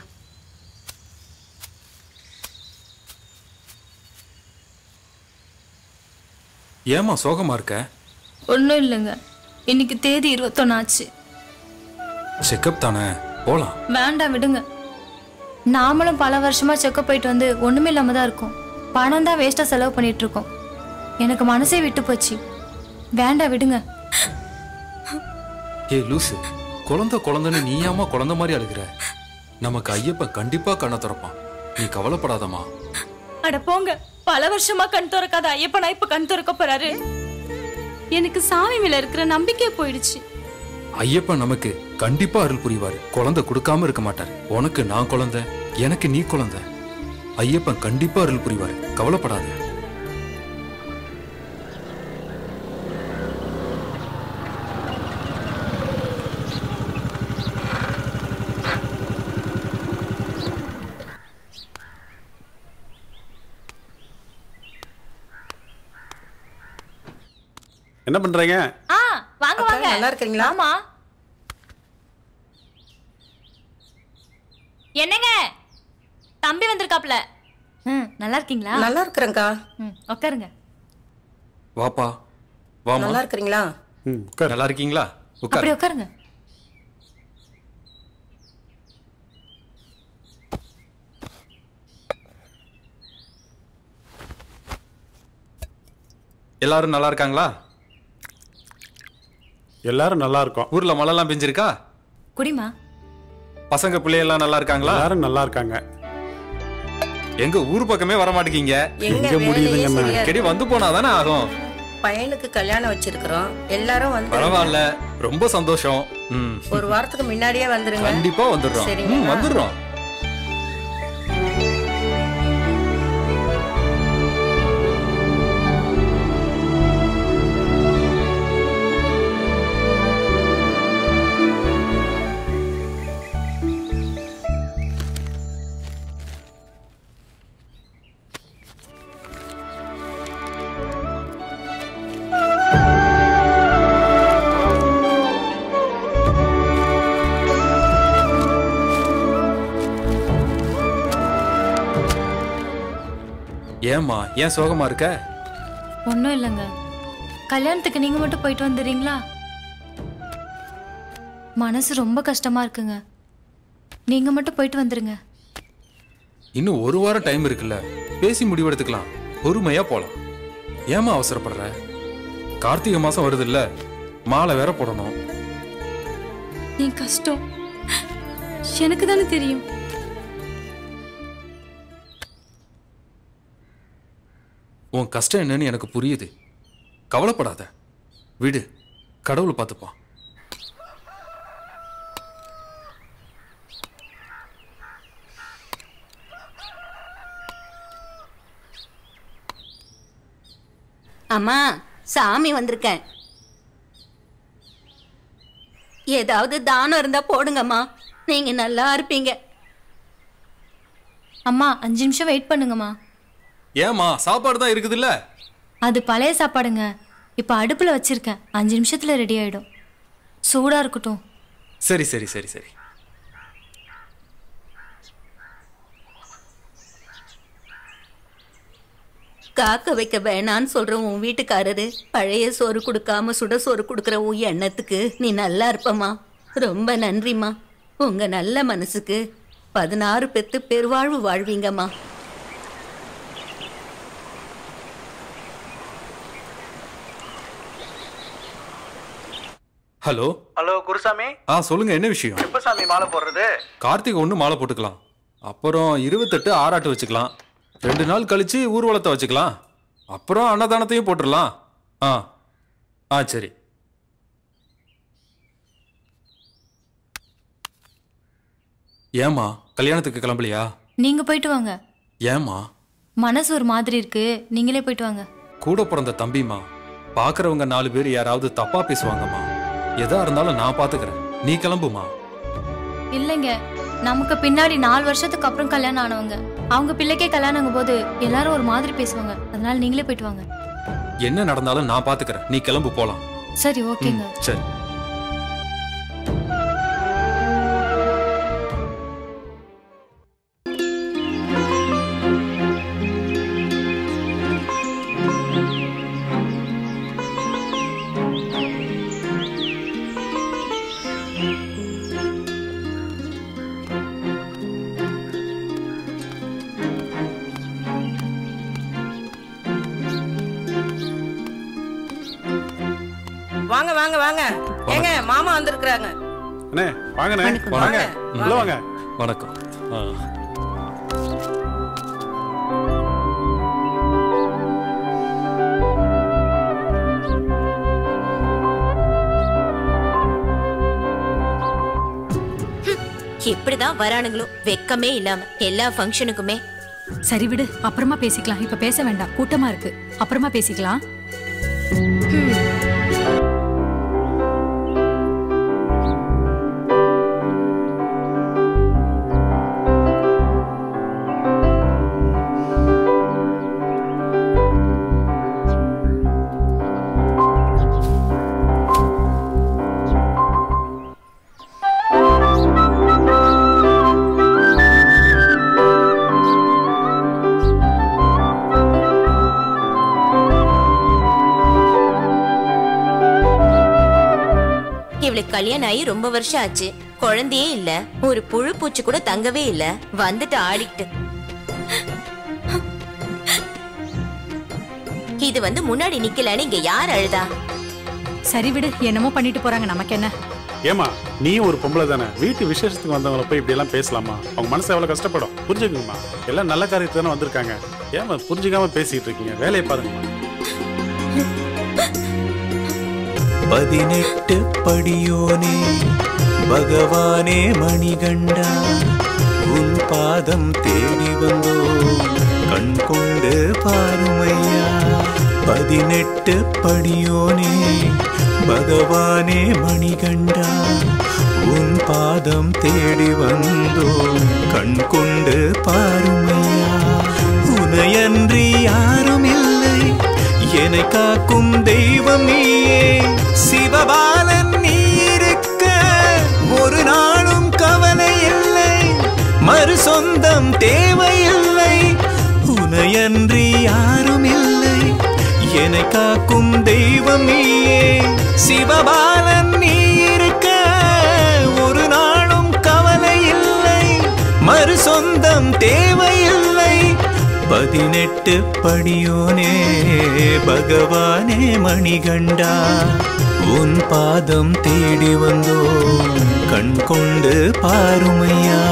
S7: ஏமா சோகமா இருக்க?
S21: ஒன்றும் இல்லைங்க, இன்னைக்கு தேதி 21 ஆச்சு.
S7: செக்கப் தானே, போலாம்.
S21: வேண்டாம், விடுங்க. நாமளும் பல வருஷமா செக்கப் போயிட்டு வந்து ஒண்ணுமே இல்லாம தான் இருக்கோம். பணம் தான் வேஸ்டா செலவு பண்ணிட்டு இருக்கோம். எனக்கு மனசே விட்டு போச்சு. வேண்டாம், விடுங்க.
S7: ஏ லூசு, குழந்தைன்னு நீயாமா குழந்தை மாதிரி அழுகிற? நமக்கு ஐயப்பன் கண்டிப்பா கண்ணை திறப்பான், நீ கவலைப்படாதம்மா.
S21: அட போங்க, பல வருஷமா கண் திறக்காத ஐயப்பனா இப்ப கண் திறக்க போறாரு. எனக்கு சாமி மேல இருக்கிற நம்பிக்கை போயிடுச்சு.
S7: ஐயப்பன் நமக்கு கண்டிப்பா அருள் புரிவாரு. குழந்தை கொடுக்காம இருக்க மாட்டாரு. உனக்கு நான் குழந்தை, எனக்கு நீ குழந்தை. ஐயப்பன் கண்டிப்பா அருள் புரிவாரு, கவலைப்படாத.
S8: என்ன பண்றீங்க?
S21: வாங்க வாங்க.
S17: நல்லா இருக்கீங்களா?
S21: ஆமா. என்னங்க, தம்பி வந்திருக்காப்ல. நல்லா இருக்கீங்களா?
S17: நல்லா இருக்கிறேங்க்கா.
S21: உட்காருங்க.
S7: வாப்பா, வாமா.
S17: நல்லா இருக்கிறீங்களா?
S7: நல்லா இருக்கீங்களா?
S21: அப்படி உட்காருங்க.
S7: எல்லாரும் நல்லா இருக்காங்களா?
S8: எல்லாரும் நல்லா இருக்கோம்.
S7: ஊர்ல மழைலாம் பெஞ்சிருக்கா?
S21: குடிமா.
S7: பசங்க பிள்ளையெல்லாம் நல்லா இருக்காங்களா?
S8: எல்லாரும் நல்லா இருக்காங்க.
S7: எங்க ஊர் பக்கமே வர மாட்டேங்கீங்க.
S17: எங்க முடியுதுங்க?
S7: கெடி வந்து போனாதானே ஆகும்.
S17: பையனுக்கு கல்யாணம் வச்சிருக்கிறோம், எல்லாரும் வந்து.
S7: பரவாயில்ல, ரொம்ப சந்தோஷம்.
S17: ஒரு வாரத்துக்கு முன்னாடியே வந்துருங்க.
S7: கண்டிப்பா வந்துடுறோம். வந்துடுறோம். ஏம்மா, ஏன் சோகமா இருக்க?
S21: ஒன்றும் இல்லைங்க, கல்யாணத்துக்கு நீங்க மட்டும் போயிட்டு வந்துடுறீங்களா? மனசு ரொம்ப கஷ்டமா இருக்குங்க. நீங்க மட்டும் போயிட்டு வந்துருங்க.
S7: இன்னும் ஒரு வாரம் டைம் இருக்குல்ல, பேசி முடிவெடுத்துக்கலாம். பொறுமையா போலாம். ஏமா அவசரப்படுற? கார்த்திகை மாசம் வருது இல்ல, மாலை வேற போடணும்.
S21: என் கஷ்டம் எனக்கு தானே தெரியும்.
S7: உன் கஷ்டம் என்னன்னு எனக்கு புரியுது. கவலைப்படாத, விடு, கடவுள் பார்த்துப்பான்.
S1: அம்மா, சாமி வந்திருக்கேன். ஏதாவது தானம் இருந்தா போடுங்கம்மா, நீங்க நல்லா இருப்பீங்க.
S21: அம்மா 5 நிமிஷம் வெயிட் பண்ணுங்கம்மா.
S7: ஏமா, சாப்பாடு தான் இருக்குதுல்ல?
S21: அது பழைய சாப்பாடுங்க, இப்ப அடுப்புல வச்சிருக்கேன். 5 நிமிஷத்துல ரெடி ஆயிடும். சூடா இருக்கட்டும்.
S7: சரி சரி சரி சரி.
S1: காக்க வைக்க வேணான்னு சொல்ற உன் வீட்டுக்காரரு பழைய சோறு கொடுக்காம சுட சோறு கொடுக்குற உன் எண்ணத்துக்கு நீ நல்லா இருப்பமா. ரொம்ப நன்றிம்மா. உங்க நல்ல மனசுக்கு 16 பெத்து பெருவாழ்வு வாழ்வீங்கம்மா.
S7: Hello
S3: hello Gurusamy.
S7: சொல்லுங்க, என்ன விஷயம்?
S3: எப்ப சாமி மாலை போடுறது?
S7: கார்த்திகை 1 மாலை போட்டுக்கலாம், அப்புறம் 28 ஆராட்டு வச்சுக்கலாம், 2 நாள் கழிச்சு ஊர்வலத்தை வச்சுக்கலாம், அப்புறம் அன்னதானத்தையும் போட்டுடலாம். சரி. ஏமா கல்யாணத்துக்கு கிளம்பலையா?
S21: நீங்க போயிட்டு வாங்க.
S7: ஏமா?
S21: மனசு ஒரு மாதிரி இருக்கு, நீங்களே போயிட்டு வாங்க.
S7: கூட பிறந்த தம்பிமா, பாக்குறவங்க 4 பேர் யாராவது தப்பா பேசுவாங்கம்மா. எதா இருந்தாலும் நான் பாத்துக்கிறேன், நீ கிளம்புமா.
S21: இல்லைங்க, நமக்கு பின்னாடி 4 வருஷத்துக்கு அப்புறம் கல்யாணம் ஆனவங்க, அவங்க பிள்ளைக்கே கல்யாணம் ஆகும் போது எல்லாரும் ஒரு மாதிரி பேசுவாங்க. அதனால நீங்களே போயிட்டு வாங்க.
S7: என்ன நடந்தாலும் நான் பாத்துக்கிறேன், நீ கிளம்பு, போலாம்.
S21: சரி, ஓகேங்க.
S7: சரி.
S17: வாங்க வாங்க வாங்க. ஏங்க மாமா வந்திருக்காங்க.
S8: அண்ணே வாங்கண்ணே. வாங்க உள்ள வாங்க.
S7: வணக்கம்.
S11: எப்படிதான் வரானுங்களோ, வெக்கமே இல்லாம எல்லா ஃபங்க்ஷனுக்குமே.
S4: சரி விடு, அப்புறமா பேசிக்கலாம். இப்ப பேச வேண்டாம், கூட்டமா இருக்கு, அப்புறமா பேசிக்கலாம்.
S11: கல்யாணம் ஆகி ரொம்ப வருஷம் ஆச்சு, குழந்தையே இல்ல, ஒரு புழு பூச்சி கூட தங்கவே இல்ல, வந்துட்டு ஆடிக்கிட்டு. இது வந்து முன்னாடி நிக்கலன்னு இங்க யார் அழுதா?
S4: சரி விடு, என்னமோ பண்ணிட்டு போறாங்க, நமக்கு என்ன.
S8: ஏமா நீ ஒரு பொம்பளை தானே, வீட்டு விசேஷத்துக்கு வந்தவங்களை போய் இப்படி எல்லாம் பேசலாமா? அவங்க மனசு எவ்வளவு கஷ்டப்படும், புரிஞ்சுக்குங்கம்மா. எல்லாம் நல்ல காரியத்துக்கு தானே வந்திருக்காங்க, ஏமா புரிஞ்சுக்காம பேசிட்டு இருக்கீங்க? வேலையை பாருங்கம்மா.
S9: 18 படியோனே பகவானே மணிகண்டா, உன் பாதம் தேடி வந்தோ கண் கொண்டு பாருமையா. 18 படியோனே பகவானே மணிகண்டா, உன் பாதம் தேடி வந்தோ கண் கொண்டு பாருமையா. உனையன்றி யாரும் இல்லை, என்னை காக்கும் தெய்வம் நீயே. சிவபாலன் நீ இருக்க ஒரு நாளும் கவலை இல்லை, மறு சொந்தம் தேவையில்லை. உனையன்றி யாரும் இல்லை, என்னை காக்கும் தெய்வம் நீயே. சிவபாலன் நீ இருக்க ஒரு நாளும் கவலை இல்லை, மறு சொந்தம் தேவையில்லை. 18 படியோனே பகவானே மணிகண்டா, உன் பாதம் தேடி வந்தோ கண் கொண்டு பாருமையா.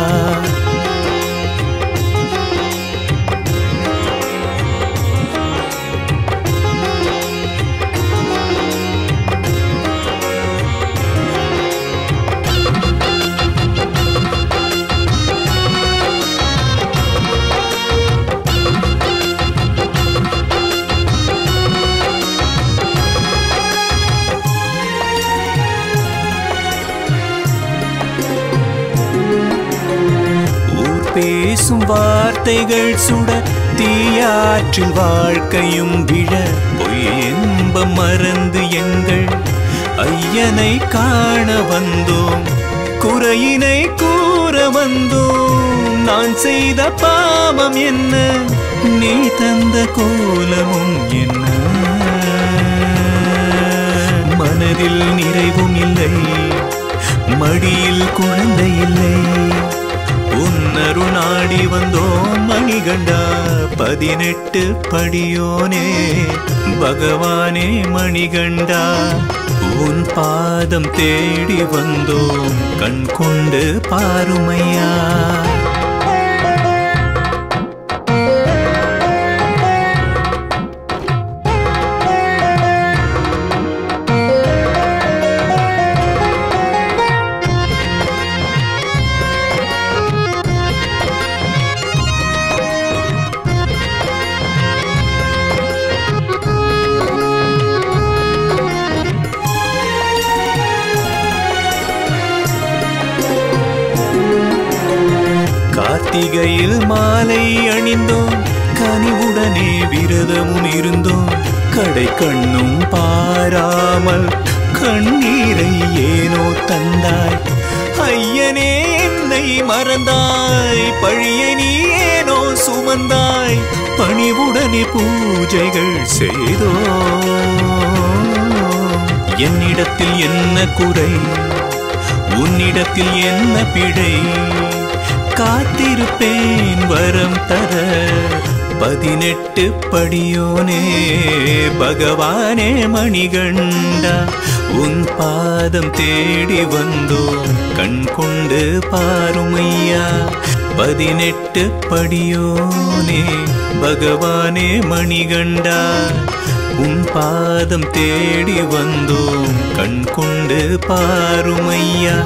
S9: பேசும் வார்த்தைகள் சுட தீயாற்றில் வாழ்க்கையும் விழ, பொய் இன்பம் மறந்து எங்கள் ஐயனை காண வந்தோம், குறையினை கூற வந்தோம். நான் செய்த பாவம் என்ன, நீ தந்த கோலமும் என்ன. மனதில் நிறைவும் இல்லை, மடியில் குழந்தை இல்லை. உன்னரு நாடி வந்தோம் மணிகண்டா, 18 படியோனே பகவானே மணிகண்டா. உன் பாதம் தேடி வந்தோம், கண் கொண்டு பாருமையா. கார்த்திகையில் மாலை அணிந்தோம், கனிவுடனே விரதமும் இருந்தோம். கடை கண்ணும் பாராமல் கண்ணீரை ஏனோ தந்தாய். ஐயனே என்னை மறந்தாய், பழியை நீ ஏனோ சுமந்தாய். பணிவுடனே பூஜைகள் செய்தோ, என்னிடத்தில் என்ன குறை, உன்னிடத்தில் என்ன பிழை. காத்திருப்பேன் வரம் தர, 18 படியோனே பகவானே மணிகண்டா. உன் பாதம் தேடி வந்தோம், கண் கொண்டு பாருமையா. 18 படியோனே பகவானே மணிகண்டா. உன் பாதம் தேடி வந்தோம், கண் கொண்டு பாருமையா.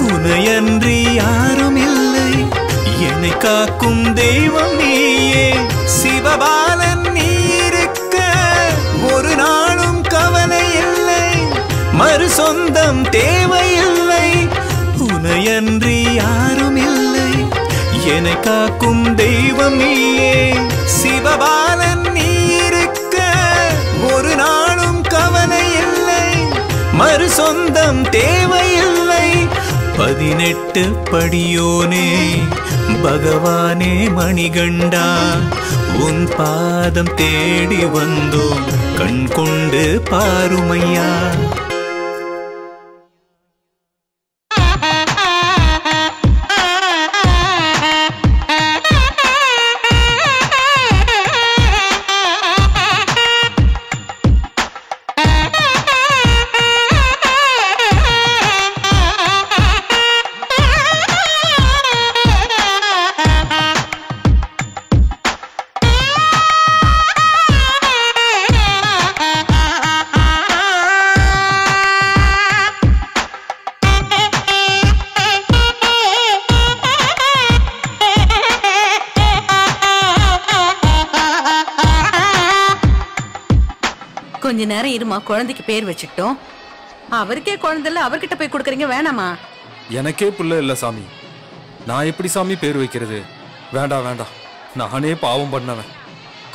S9: உனையன்றி யாரும் இல்லை, என்னை காக்கும் தெய்வம் நீயே. சிவபாலன் நீ இருக்க ஒரு நாளும் கவலை இல்லை, மறு சொந்தம் தேவையில்லை. உனையன்றி யாரும் இல்லை, என்னை காக்கும் தெய்வம் நீயே. சிவபாலன் நீ இருக்க ஒரு நாளும் கவலை இல்லை, மறு சொந்தம் தேவையில்லை. 18 படியோனே பகவானே மணிகண்டா. உன் பாதம் தேடி வந்தோம், கண் கொண்டு பாருமையா.
S1: கொஞ்ச நேரம் இருமா, குழந்தைக்கு பேர் வச்சுக்கிட்டோம். அவருக்கே குழந்தை இல்ல, அவர்கிட்ட போய் கொடுக்குறீங்க, வேணாமா?
S7: எனக்கே புள்ள இல்ல சாமி, நான் எப்படி சாமி பேர் வைக்கிறது? வேண்டாம் வேண்டாம், நானே பாவம் பண்ணவன்.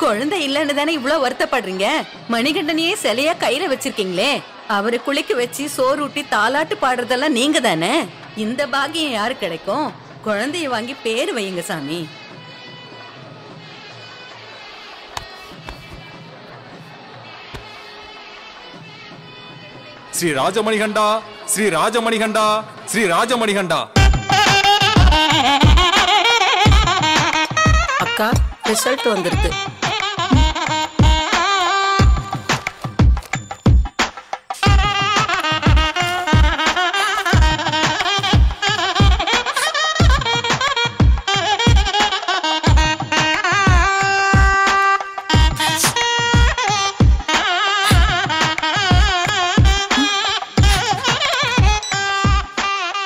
S1: குழந்தை இல்லன்னு தானே இவ்வளவு வருத்தப்படுறீங்க? மணிகண்டனையே சிலையா கையில வச்சிருக்கீங்களே, அவரை குளிக்க வச்சு சோறு ஊட்டி தாலாட்டு பாடுறதெல்லாம் நீங்க தானே. இந்த பாக்கியம் யாரு கிடைக்கும்? குழந்தைய வாங்கி பேர் வையுங்க சாமி.
S7: ஸ்ரீ ராஜமணிகண்டா, ஸ்ரீ ராஜமணிகண்டா, ஸ்ரீ ராஜமணிகண்டா.
S1: அக்கா, ரிசல்ட் வந்திருக்கு.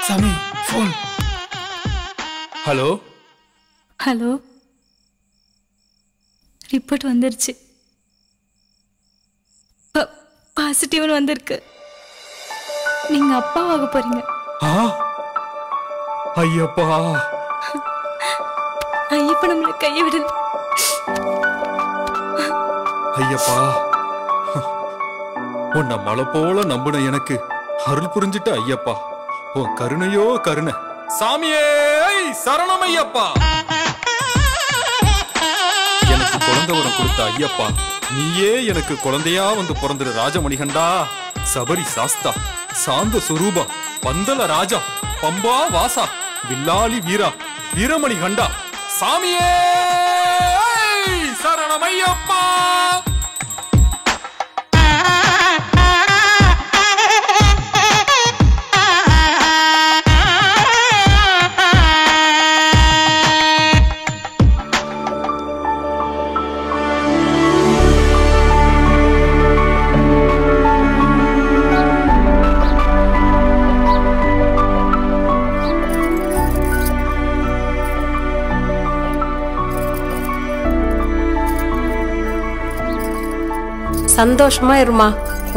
S23: சாமி ஃபோன்.
S7: ஹலோ
S21: ஹலோ, ரிப்போர்ட் வந்துருச்சு. பாசிட்டிவ்னு வந்திருக்கு. நீங்க அப்பாவாக போறீங்க.
S7: ஐயப்பா,
S21: ஐயப்ப நம்மள கையை விடல.
S7: ஐயப்பா, உன்னை மலை போல நம்புன எனக்கு அருள் புரிஞ்சிட்ட ஐயப்பா. உன் கருணையோ கருணை. சாமியே சரணமையப்பா. எனக்கு குழந்தை வரம் கொடுத்த ஐயப்பா, நீயே எனக்கு குழந்தையா வந்து பிறந்துரு ராஜமணிகண்டா. சபரி சாஸ்தா, சாந்த சுரூபா, பந்தல ராஜா, பம்பா வாசா, வில்லாலி வீரா, வீரமணி கண்டா, சாமியே சரணமையப்பா.
S17: சந்தோஷமா இருமா,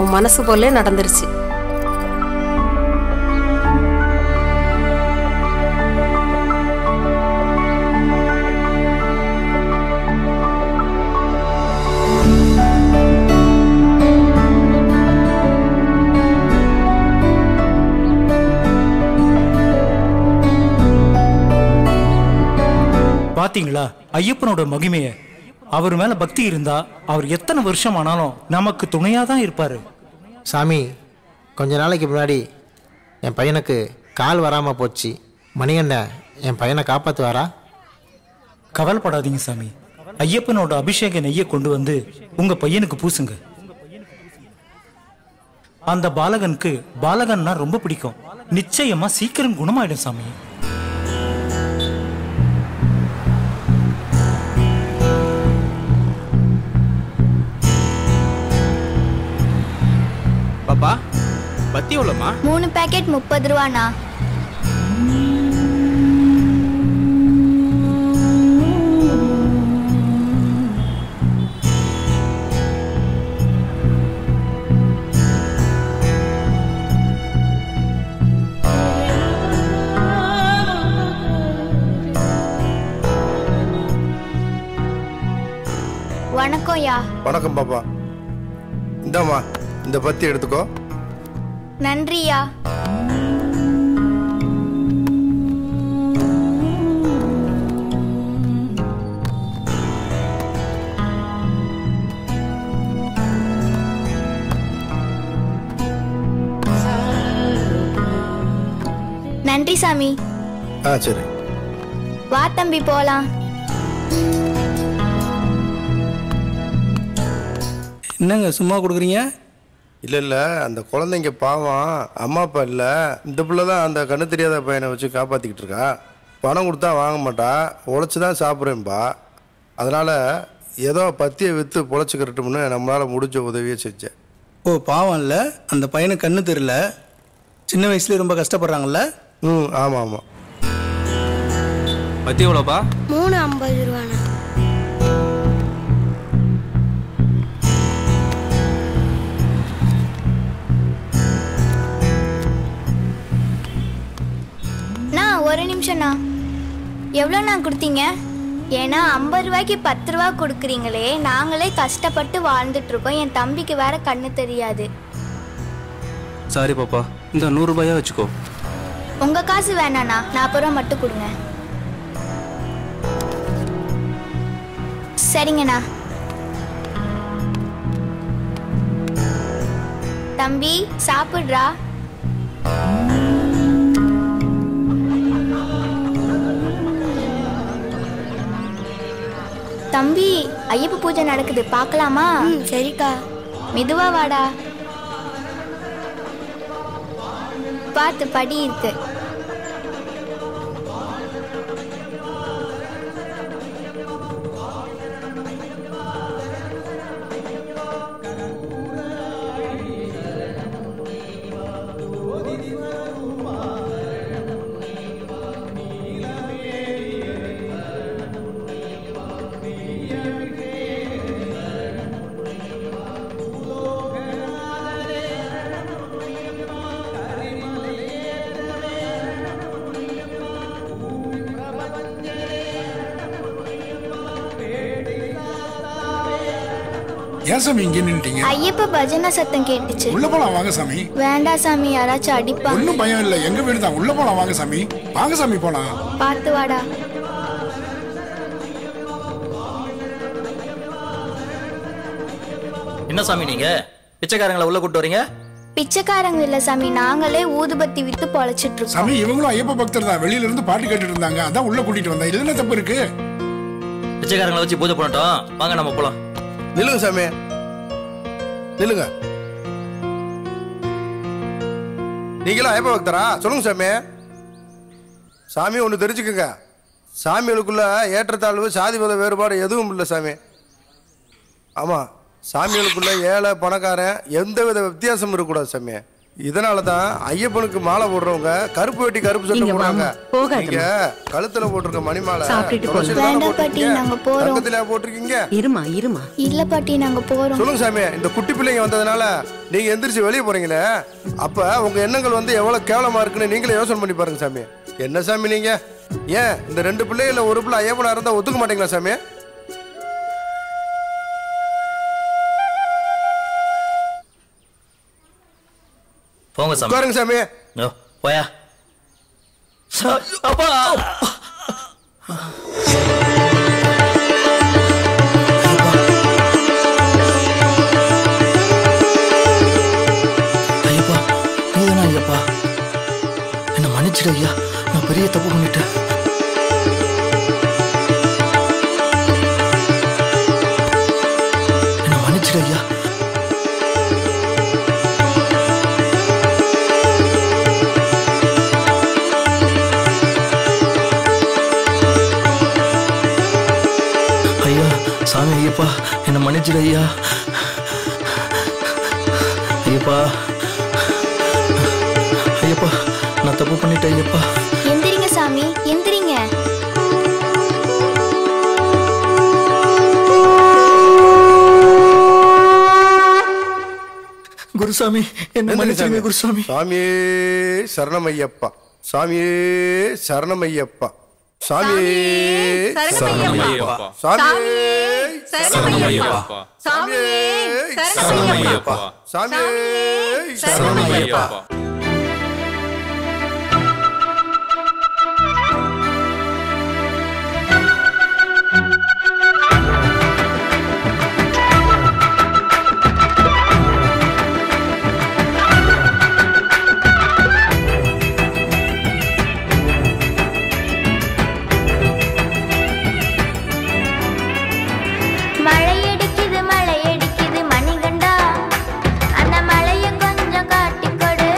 S17: உன் மனசு போலே நடந்துருச்சு.
S6: பாத்தீங்களா ஐயப்பனோட மகிமைய? அவர் மேல பக்தி இருந்தா அவர் எத்தனை வருஷம் ஆனாலும் நமக்கு துணையா தான் இருப்பாரு.
S13: சாமி, கொஞ்ச நாளைக்கு முன்னாடி என் பையனுக்கு கால் வராம போச்சு. மணிகண்டன் என் பையனை காப்பாத்துவாரா?
S6: கவலைப்படாதீங்க சாமி. ஐயப்பனோட அபிஷேக நெய்யை கொண்டு வந்து உங்க பையனுக்கு பூசுங்க. அந்த பாலகனுக்கு பாலகன்னா ரொம்ப பிடிக்கும். நிச்சயமா சீக்கிரம் குணமாயிடும் சாமி.
S16: பாப்பா, பத்தி எவ்வளோமா?
S2: 3 பேக்கெட் 30 ரூபாண்ணா. வணக்கம் யா.
S10: வணக்கம் பாப்பா. இந்தாம்மா, இந்த பத்தி எடுத்துக்கோ.
S2: நன்றியா. நன்றி சாமி.
S10: சரி,
S2: வா தம்பி போலாம்.
S3: என்னங்க சும்மா கொடுக்குறீங்க?
S10: இல்ல அந்த குழந்தைங்க பாவம், அம்மா அப்பா இல்ல. இந்த பிள்ளை தான் அந்த கண்ணு தெரியாத பையனை வச்சு காப்பாத்திக்கிட்டு இருக்கா. பணம் கொடுத்தா வாங்க மாட்டா, உழைச்சுதான் சாப்பிட்றேன்பா. அதனால ஏதோ பத்தியை விற்று பொழைச்சிக்கிறட்டும்னு நம்மளால முடிஞ்ச உதவியை செஞ்சேன்.
S3: ஓ பாவம் இல்ல, அந்த பையனுக்கு கண்ணு தெரியல, சின்ன வயசுல ரொம்ப கஷ்டப்படுறாங்கல்ல.
S10: ஆமா ஆமா.
S16: பத்தி எவ்வளோப்பா?
S2: 3.50 ரூபாண்ணா. ஒரு நிமிஷம்ண்ணா. எவ்வளோண்ணா கொடுத்தீங்க? ஏன்னா 50 ரூபாய்க்கு 10 ரூபா கொடுக்குறீங்களே, நாங்களே கஷ்டப்பட்டு வாழ்ந்துட்டு இருக்கோம். என் தம்பிக்கு வேற கண்ணு தெரியாது.
S16: சாரி பாப்பா, இந்த 100 ரூபாயா வச்சுக்கோ.
S2: உங்க காசு வேணாண்ணா, 40 ரூபா மட்டும் கொடுங்க. சரிங்கண்ணா. தம்பி சாப்பிட்றா. தம்பி, ஐயப்ப பூஜை நடக்குது, பார்க்கலாமா? சரிக்கா. மெதுவா வாடா. பார்த்து படி இருக்கு.
S5: ஏன் சாமி இங்க நின்னுட்டீங்க?
S2: ஐயப்ப பஜனை சத்தம் கேட்டுச்சு.
S5: உள்ள போலாம் வாங்க சாமி.
S2: வேண்டாம் சாமி, யாராச்சும் அடிப்பாங்க.
S5: ஒன்னும் பயம் இல்ல, எங்க வீடு தான். உள்ள போலாம் வாங்க சாமி. வாங்க சாமி போலாம்.
S2: பார்த்து வாடா.
S14: என்ன சாமி நீங்க பிச்சைக்காரங்களை உள்ள கூட்டு வரீங்க?
S2: பிச்சைக்காரங்க இல்ல சாமி, நாங்களே ஊதுபத்தி வித்து பொழைச்சிட்டு இருக்கோம்.
S5: சாமி இவங்களும் ஐயப்ப பக்தர் தான். வெளியில இருந்து பாட்டு கேட்டுட்டு இருந்தாங்க, அதான் உள்ள கூட்டிட்டு வந்தேன். இதுல என்ன தப்பு இருக்கு?
S14: பிச்சைக்காரங்களை வச்சு பூஜை பண்ணட்டும், வாங்க நம்ம போலாம்.
S10: நில்லுங்க சாமி, நில்லுங்க. நீங்களும் ஐயப்ப பக்தரா? சொல்லுங்க சாமி. சாமி ஒன்று தெரிஞ்சுக்குங்க, சாமிகளுக்குள்ள ஏற்றத்தாழ்வு சாதி மத வேறுபாடு எதுவும் இல்லை சாமி. ஆமாம், சாமிகளுக்குள்ள ஏழை பணக்காரன் எந்த வித வித்தியாசமும் இருக்கக்கூடாது சாமி. இதனால தான் ஐயப்பனுக்கு மாலை போடுறவங்க கருப்பு வெட்டி கருப்பு சட்டை போடுறாங்க. நீங்க கழுத்துல போட்டிருக்க மணிமாலை போட்டிருக்கீங்க.
S1: இருமா இருமா.
S2: இல்ல பாட்டி, நாங்க போறோம்.
S10: சொல்லுங்க சாமி, இந்த குட்டி பிள்ளைங்க வந்ததுனால நீங்க எந்திரிச்சு வெளியே போறீங்களே, அப்ப உங்க எண்ணங்கள் வந்து எவ்வளவு கேவலமா இருக்குன்னு நீங்களே யோசனை பண்ணி பாருங்க சாமி. என்ன சாமி நீங்க ஏன் இந்த 2 பிள்ளைகள ஒரு பிள்ளை ஐயப்பனா இருந்தா ஒத்துக்க மாட்டீங்களா சாமி?
S14: போங்க சாமி.
S10: உட்காருங்க சாமி.
S14: போயா. அப்பா
S15: ஐயப்பா, நீதானா ஐயப்பா? என்ன மன்னிச்சிடு ஐயா, நான் பெரிய தப்பு பண்ணிட்டேன். என்ன மன்னிச்சிடு ஐயா. சாமி ஐயப்பா, என்ன மன்னிச்சிடு ஐயா. ஐயப்பா ஐயப்பா, நான் தப்பு பண்ணிட்டேன் ஐயப்பா.
S2: எந்திரிங்க சாமி, எந்திரிங்க.
S15: குருசாமி, என்ன மன்னிச்சிடுங்க குருசாமி.
S10: சாமியே சரணமையப்பா, சாமியே சரணமையப்பா, சாமியே சரணமையப்பா, சாமியே சரணமையப்பா, சாமியே சரணமையப்பா, சாமியே சரணமையப்பா.
S2: மழையடிக்குது மணிகண்டா, அந்த மழைய கொஞ்சம் காட்டிக்கொடு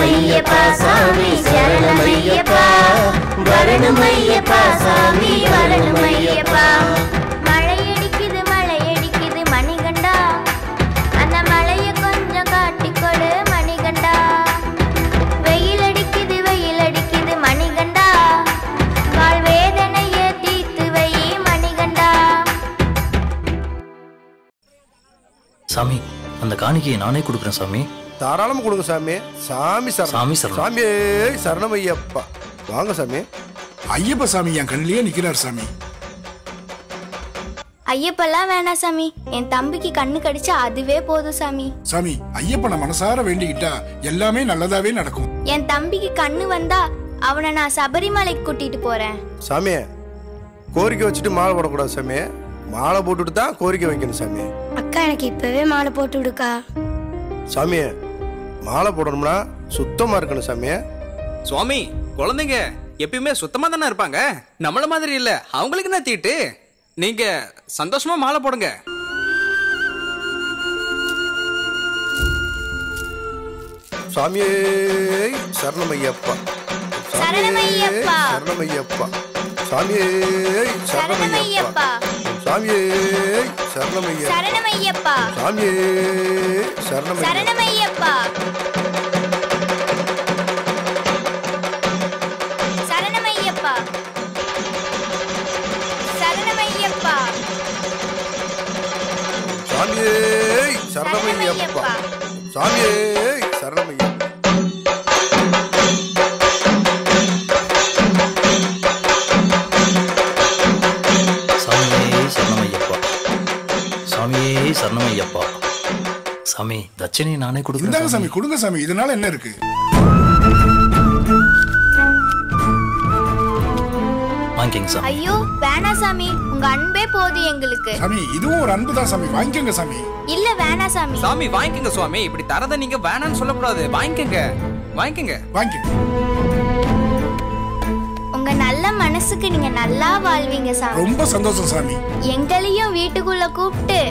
S18: ஐயப்பா சாமி சரணம் ஐயப்பா வரணும் ஐயப்பா சாமி வரணும் ஐயப்பா.
S2: மழை அடிக்குது மணிகண்டா, அந்த மழைய கொஞ்சம் காட்டிக்கொடு மணிகண்டா. வெயில் அடிக்குது மணிகண்டா, கால் வேதனைய தீர்த்து வை மணிகண்டா.
S15: சாமி அந்த காணிக்கையை நானே கொடுக்குறேன் சாமி.
S10: தாராளமா கொடுங்க சாமி. சாமி சரணம்.
S15: சாமி சரணம்.
S10: சாமியே சரணம் ஐயப்பா. வாங்க சாமி.
S5: ஐயப்ப சாமி என் கண்ணிலேயே நிக்கிறார் சாமி.
S2: ஐயப்பெல்லாம் வேணாம் சாமி, என் தம்பிக்கு கண்ணு கடிச்சா அதுவே போதும் சாமி.
S5: சாமி ஐயப்பனை மனசார வேண்டிக்கிட்டா எல்லாமே நல்லதாவே நடக்கும்.
S2: என் தம்பிக்கு கண்ணு வந்தா அவனை நான் சபரிமலைக்கு கூட்டிட்டு போறேன்.
S10: சாமி கோரிக்கை வச்சுட்டு மாலை போடக்கூடாது சாமி. மாலை போட்டுட்டு தான் கோரிக்கை வைக்கணும் சாமி.
S2: அக்கா எனக்கு இப்பவே மாலை போட்டு விடுக்கா.
S10: சாமி மாலை போடணும்னா சுத்தமா இருக்கணும் சாமி.
S20: சுவாமி குழந்தைங்க எப்பயுமே சுத்தமா தானே இருப்பாங்க, நம்மள மாதிரி இல்ல. அவங்களுக்கு என்ன தீட்டு? நீங்க சந்தோஷமா மாலை போடுங்க.
S10: சாமியே சரணம் ஐயப்பா.
S2: சரணம் ஐயப்பா.
S10: சரணம் ஐயப்பா. சாமியே சரணம் ஐயப்பா. சாமியே சரணம் ஐயப்பா.
S2: சரணம் ஐயப்பா.
S10: சாமியே சரணம்
S2: சரணம் ஐயப்பா. சரணம் ஐயப்பா. சரணம் ஐயப்பா.
S10: சாமியே சரணம் ஐயப்பா. சாமியே சரணம் ஐயப்பா.
S15: சாமியே சரணமையப்பா. சாமி தட்சணையை நானே
S5: இந்தாங்க
S15: கொடுக்குறேன்
S5: சாமி கொடுங்க சாமி. இதனால என்ன இருக்கு?
S15: வாங்கிக்கங்க சாமி.
S2: ஐயோ வேணாம் சாமி, உங்க அன்பே போதும் எங்களுக்கு.
S5: சாமி இதுவும் ஒரு அன்பு தான் சாமி. வாங்கிக்கங்க சாமி.
S2: இல்ல வேணாம் சாமி.
S20: சாமி வாங்கிக்கங்க சுவாமி. இப்படி தரத நீங்க வேணான்னு சொல்லக்கூடாது. வாங்கிக்கங்க வாங்கிக்கங்க
S5: வாங்கிக்கங்க.
S2: உங்க நல்ல மனசுக்கு நீங்க நல்லா வாழ்வீங்க சாமி.
S5: ரொம்ப சந்தோஷம் சாமி.
S2: எங்களையும் வீட்டுக்குள்ள கூப்பிட்டு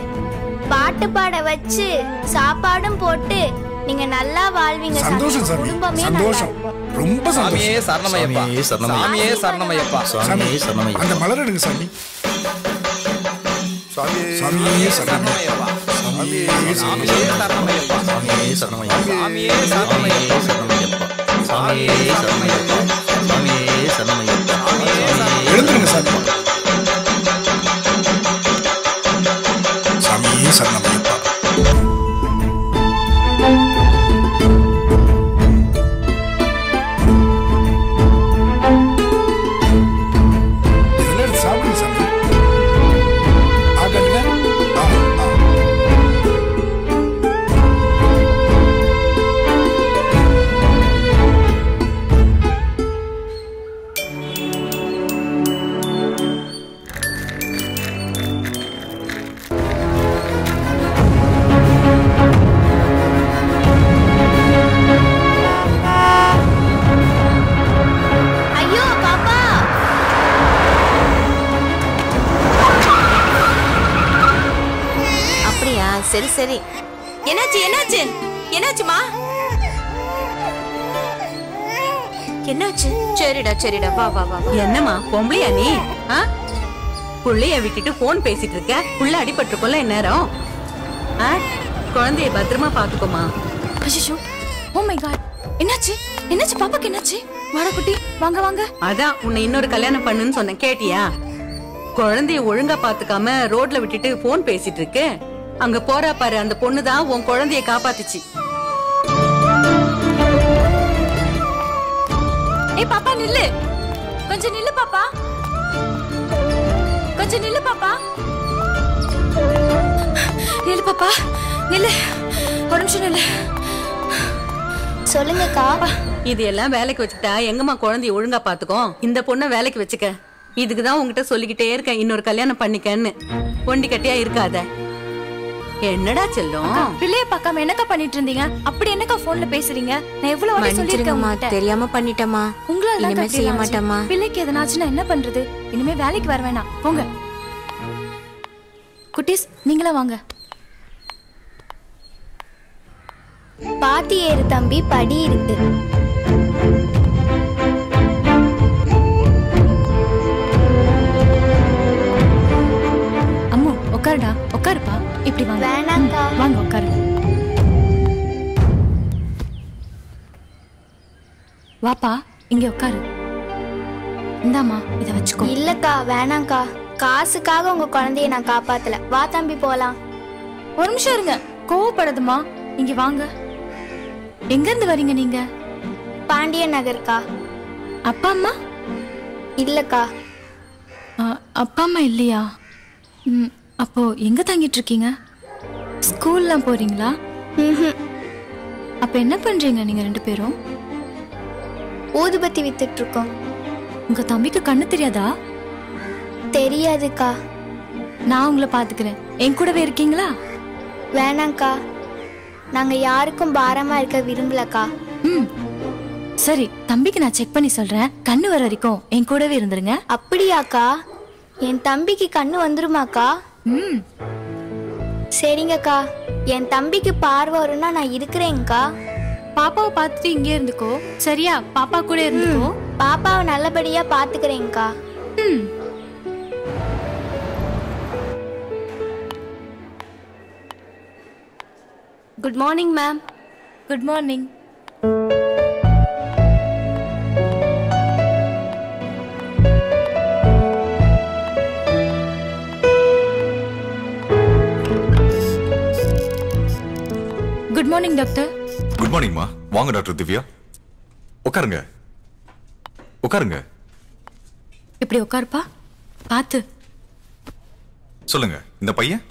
S2: பாட்டு பாட வச்சு சாப்பாடும் போட்டு நீங்க நல்லா வாழ்வீங்க சாமி.
S5: சந்தோஷம் சாமி.
S2: குடும்பமே
S5: சந்தோஷம். ரொம்ப
S20: சாமியே
S5: சந்தோஷம்.
S20: சரணமையப்பா. சாமியே சரணமையப்பா.
S15: சாமியே சரணமையப்பா.
S5: அந்த மலர் எடுங்க சாமி.
S10: சாமியே
S5: சாமியே சரணமையப்பா.
S10: சாமியே
S20: சாமியே சரணமையப்பா.
S15: சாமியே சரணமையப்பா.
S20: சாமியே சரணமையப்பா.
S15: சாமியே சரணமையப்பா. சாமியே சரணமையப்பா.
S5: எழுந்துருங்க சாமி. சாமியே சரணமையப்பா. இதெல்லாம் எடுத்து சாப்பிடுங்க சாமி. ஆகட்டுங்க.
S2: ஐயோ பாப்பா.
S11: அப்படியா? சரி சரி. என்னாச்சு என்னாச்சு என்னாச்சுமா? என்னாச்சு? சரிடா சரிடா வா வா வா.
S1: என்னம்மா பொம்பளையா நீ? புள்ளைய விட்டுட்டு போன் பேசிட்டு இருக்க. புள்ள அடிபட்டிருக்கோம்ல நேரம். குழந்தைய பத்திரமா பாத்துக்கோமா.
S21: அஷிஷோ ஓ மை காட், என்னாச்சு என்னாச்சு பாப்பாக்கு என்னாச்சு? வாடா குட்டி வாங்க வாங்க.
S1: அதான் உன்னை இன்னொரு கல்யாணம் பண்ணுன்னு சொன்னேன், கேட்டியா? குழந்தைய ஒழுங்கா பாத்துக்காம ரோட்ல விட்டுட்டு போன் பேசிட்டு இருக்கு. அங்க போறா பாரு, அந்த பொண்ணுதான் உன் குழந்தைய காப்பாத்துச்சு.
S21: ஏய் பாப்பா நில்லு, கொஞ்சம் நில்லு பாப்பா, கொஞ்சம் நில்லு பாப்பா, நில்லு பாப்பா நில்லு, ஒரு நிமிஷம் நில்லு.
S2: சொல்லுங்கக்கா.
S1: இது எல்லாம் வேலைக்கு வச்சுக்கிட்டா எங்கம்மா குழந்தைய ஒழுங்கா பாத்துக்கோ. இந்த பொண்ணை வேலைக்கு வச்சுக்க. இதுக்குதான் உங்ககிட்ட சொல்லிக்கிட்டே இருக்கேன், இன்னொரு கல்யாணம் பண்ணிக்கன்னு. ஒண்டி கட்டியா இருக்காத. என்னடா செல்லும்,
S21: பிள்ளைய பார்க்காம என்னக்கா பண்ணிட்டு இருந்தீங்க? அப்படி என்னக்கா போன்ல பேசுறீங்க? நான் எவ்வளவு வாட்டி சொல்லிருக்கேன் உங்ககிட்ட.
S11: தெரியாம பண்ணிட்டேமா.
S21: உங்களால
S11: இனிமே செய்ய மாட்டேமா.
S21: பிள்ளைக்கு எதனாச்சுன்னா என்ன பண்றது? இனிமே வேலைக்கு வர வேணாம், போங்க. குட்டீஸ் நீங்களா வாங்க.
S2: பாத்தி ஏறு தம்பி, படி இருக்கு.
S21: அம்மு உட்காருடா, உட்காருப்பா. இப்படி வாங்க.
S2: வேணாக்கா.
S21: வாங்க உட்காரு. வாப்பா, இங்க உட்காரு. இந்தாம்மா, இத வச்சுக்கோ.
S2: இல்லக்கா, வேணாங்க்கா. காசுக்காக உங்க குழந்தைய நான் காப்பாத்தல. வா தம்பி போலாம்.
S21: ஒரு நிமிஷம் இருங்க, கோவப்படாதம்மா. இங்க வாங்க. எங்க இருந்து வரீங்க நீங்க?
S2: பாண்டிய நகர்க்கா.
S21: அப்பா அம்மா?
S2: இல்லக்கா.
S21: அப்பா அம்மா இல்லையா? அப்போ எங்க தங்கிட்டு இருக்கீங்க? ஸ்கூல்லாம் போறீங்களா? அப்ப என்ன பண்றீங்க நீங்க 2 பேரும்?
S2: ஊதுபத்தி வித்துட்டு இருக்கோம்.
S21: உங்க தம்பிக்கு கண்ணு தெரியாதா?
S2: தெரியாதுக்கா.
S21: நான் உங்களை பாத்துக்கிறேன். என் கூடவே இருக்கீங்களா?
S2: வேணாங்க்கா, நாங்க யாருக்கும் பாரமா இருக்க விரும்பலக்கா.
S21: சரி, தம்பிக்கு நான் செக் பண்ணி சொல்றேன். கண்ணு வர வரைக்கும் என் கூடவே இருந்துருங்க.
S2: அப்படியாக்கா? என் தம்பிக்கு கண்ணு வந்துருமாக்கா? சரிங்கக்கா. என் தம்பிக்கு பார்வை வரும்னா நான் இருக்கிறேன்க்கா.
S21: பாப்பாவை பார்த்துட்டு இங்கே இருந்துக்கோ. சரியா? பாப்பா கூட இருந்துக்கோ.
S2: பாப்பாவை நல்லபடியா பாத்துக்கிறேன்க்கா.
S21: Good morning ma'am. Good morning. Good morning doctor.
S12: Good மார்னிங்மா. வாங்க டாக்டர் திவ்யா, உட்காருங்க. உட்காருங்க.
S21: இப்படி உட்காருப்பா. பார்த்து
S12: சொல்லுங்க. இந்த பையன்?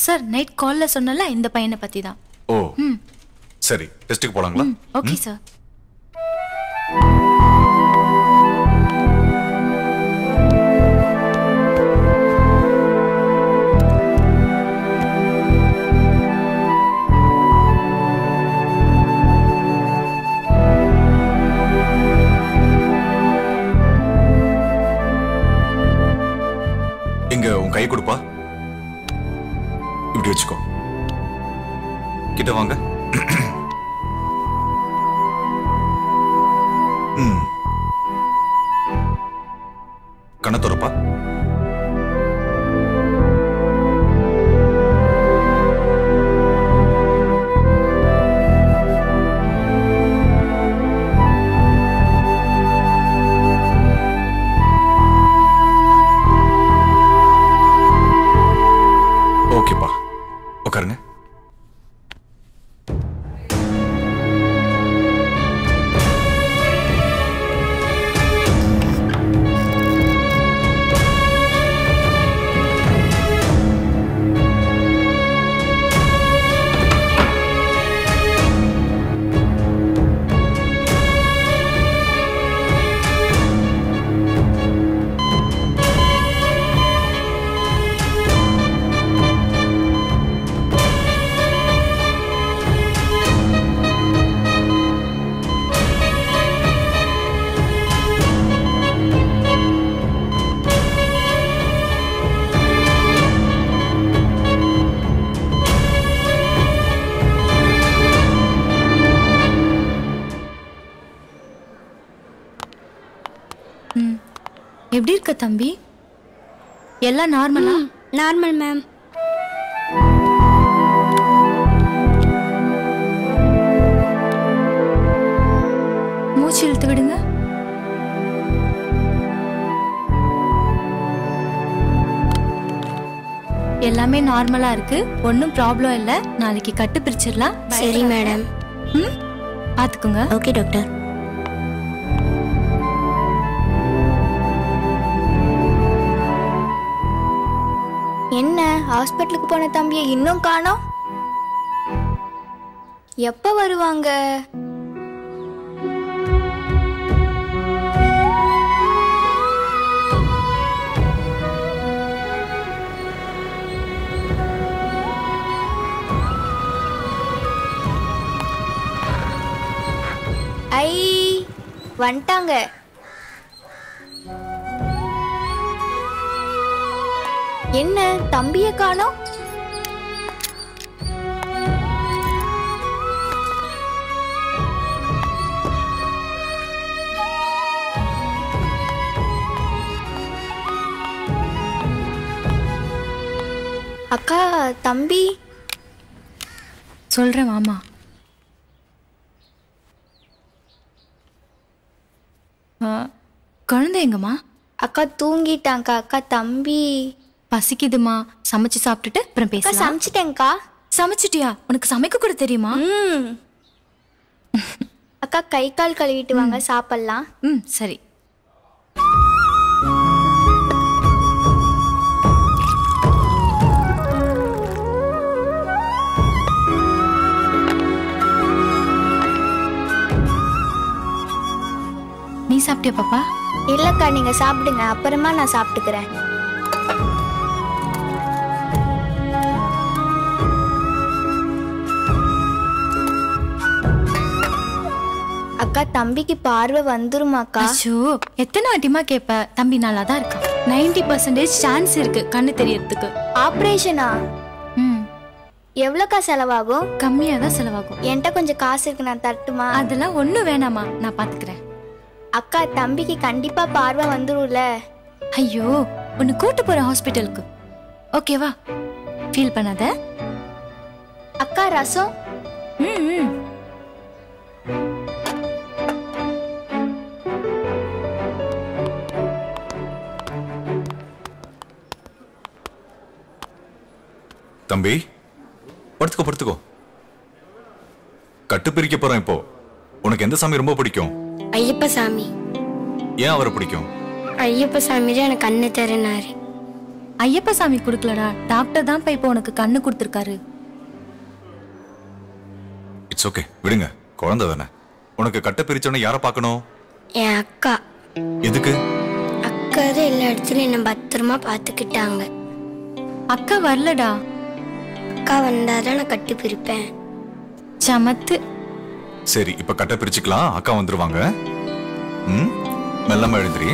S21: சார், நைட் கால்ல சொன்னல, இந்த பையனை பத்தி தான்.
S12: ஓ சரி, டெஸ்ட்டுக்கு போலாங்களா?
S21: Okay sir.
S12: இங்க உன் கை கொடுப்பா. இப்படி வச்சுக்கோ. கிட்ட வாங்க. கண்ணை திறப்பா. ஓகேப்பா, உட்காருங்க.
S21: எப்படி இருக்க தம்பி? எல்லாம் நார்மலா?
S2: Normal ma'am.
S21: மூச்சு இழுத்து விடுங்க. எல்லாமே நார்மலா இருக்கு. ஒன்னும் ப்ராப்ளம் இல்ல. நாளைக்கு கட்டு பிரிச்சிடலாம்.
S2: சரி மேடம்.
S21: பாத்துக்கோங்க.
S2: Okay doctor. என்ன, ஹாஸ்பிட்டலுக்கு போன தம்பியை இன்னும் காணோம்? எப்ப வருவாங்க? ஐ வந்துட்டாங்க. என்ன, தம்பிய காணோம்? அக்கா தம்பி
S21: சொல்றேன் மாமா. குழந்தை எங்கம்மா?
S2: அக்கா தூங்கிட்டாங்க்கா. அக்கா தம்பி
S21: பசிக்குதுமா, சமைச்சு சாப்பிட்டுட்டு அப்புறம் பேசலாம்.
S2: சமைச்சிட்டேங்க்கா.
S21: சமைச்சிட்டியா? உனக்கு சமைக்க கூட தெரியுமா?
S2: அக்கா கை கால் கழுவிட்டு வாங்க, சாப்பிடலாம்.
S21: சரி. நீ சாப்பிட்டியா பாப்பா?
S2: இல்லக்கா, நீங்க சாப்பிடுங்க, அப்புறமா நான் சாப்பிட்டுக்கிறேன். அக்கா தம்பிக்கு பார்வை வந்துருமாக்கா?
S21: அச்சோ, எத்தனை வாட்டிமா கேப்ப? தம்பி நல்லா தான் இருக்கான். 90% சான்ஸ் இருக்கு கண்ணு தெரியறதுக்கு.
S2: ஆபரேஷனா? எவ்வளோக்கா செலவாகும்?
S21: கம்மியா தான் செலவாகும்.
S2: என்கிட்ட கொஞ்சம் காசு இருக்கு, நான் தரட்டுமா?
S21: அதெல்லாம் ஒண்ணும் வேணாமா, நான் பாத்துக்கிறேன்.
S2: அக்கா தம்பிக்கு கண்டிப்பா பார்வை வந்துரும்ல?
S21: ஐயோ, உன்னை கூட்டு போறேன் ஹாஸ்பிட்டலுக்கு. ஓகேவா? ஃபீல் பண்ணாத.
S2: அக்கா ரசம்?
S12: தம்பி, படுத்துக்கோ படுத்துக்கோ. கட்டு பிரிக்க போறோம் இப்போ. உனக்கு எந்த சாமி ரொம்ப பிடிக்கும்?
S4: ஐயப்ப சாமி.
S12: ஏன் அவரை பிடிக்கும்?
S4: ஐயப்ப சாமி தான் எனக்கு கண்ணு தரனாரு.
S21: ஐயப்ப சாமி கொடுக்கலடா, டாக்டர் தான் இப்போ உனக்கு கண்ணு கொடுத்துருக்காரு.
S12: இட்ஸ் ஓகே, விடுங்க, குழந்தை தானே. உனக்கு கட்டை பிரிச்சோன்னு யாரை பார்க்கணும்?
S4: என் அக்கா.
S12: எதுக்கு?
S4: அக்கா தான் எல்லா இடத்துலயும் என்ன பத்திரமா பாத்துக்கிட்டாங்க.
S21: அக்கா வரலடா.
S4: அக்கா வந்தாதான் நான் கட்டு பிரிப்பேன்.
S21: சமத்து.
S12: சரி, இப்ப கட்டை பிரிச்சுக்கலாம். அக்கா வந்துருவாங்க. மெல்லமா எழுந்திரி.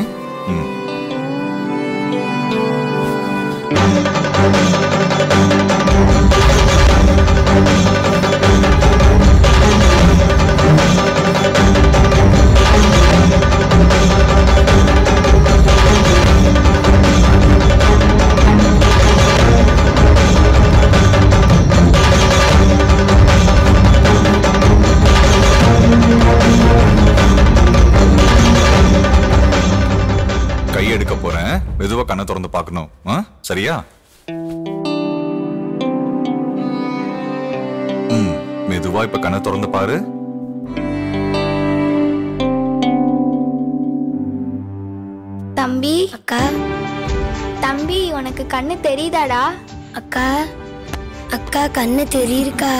S12: கையெடுக்க போறேன், மெதுவா கண்ணை திறந்து பார்க்கணும். சரியா? மெதுவா இப்ப கண்ணை திறந்து பாரு.
S2: தம்பி.
S4: அக்கா.
S2: தம்பி, உனக்கு கண்ணு தெரியுதாடா?
S4: அக்கா. அக்கா கண்ணு தெரியுதுக்கா.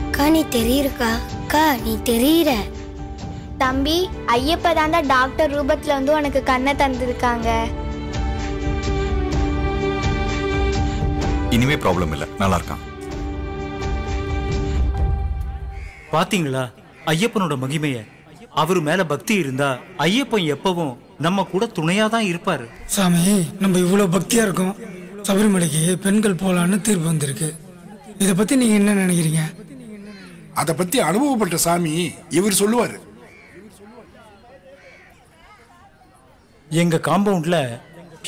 S4: அக்கா நீ தெரியுதுக்கா. அக்கா நீ தெரியுற.
S2: தம்பி, ஐயப்ப தாண்டா டாக்டர் ரூபத்துல வந்து உனக்கு கண்ணை தந்திருக்காங்க.
S12: இனிமே ப்ராப்ளம் இல்ல, நல்லா இருக்கான்.
S6: பாத்தீங்களா ஐயப்பனோட மகிமைய? அவரு மேல பக்தி இருந்தா ஐயப்பன் எப்பவும் நம்ம கூட துணையா தான் இருப்பாரு.
S23: சாமி, நம்ம இவ்வளவு பக்தியா இருக்கோம், சபரிமலைக்கு பெண்கள் போலான்னு தீர்ப்பு வந்திருக்கு. இதை பத்தி நீங்க என்ன நினைக்கிறீங்க?
S5: அதை பத்தி அனுபவப்பட்ட சாமி இவர் சொல்லுவாரு.
S6: எங்க காம்பவுண்ட்ல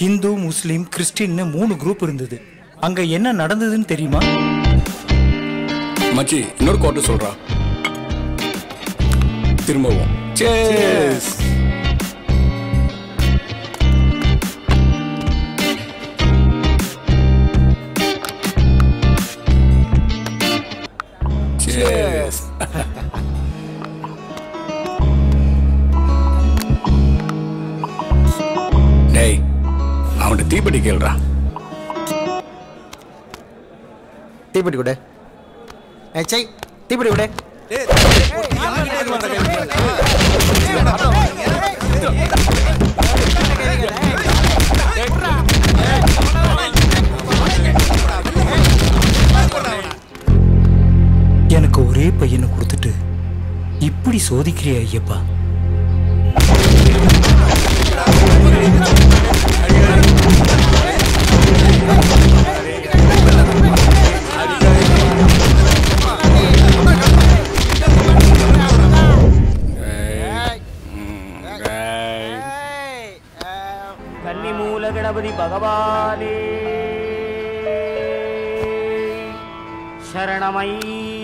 S6: ஹிந்து, முஸ்லீம், கிறிஸ்டின்னு 3 குரூப் இருந்தது. அங்க என்ன நடந்ததுன்னு தெரியுமா?
S16: மச்சி, இன்னொரு குவார்டர் சொல்றா. திரும்பவும் சேஸ். சேஸ். டேய், அவன்கிட்ட தீப்பெட்டி கேளுடா.
S13: தீப்பெட்டி கூட. சை, தீப்பெட்டி கூட.
S6: எனக்கு ஒரே பையனை கொடுத்துட்டு இப்படி சோதிக்கிறிய ஐயப்பா.
S8: பகவானே சரணமையப்பா.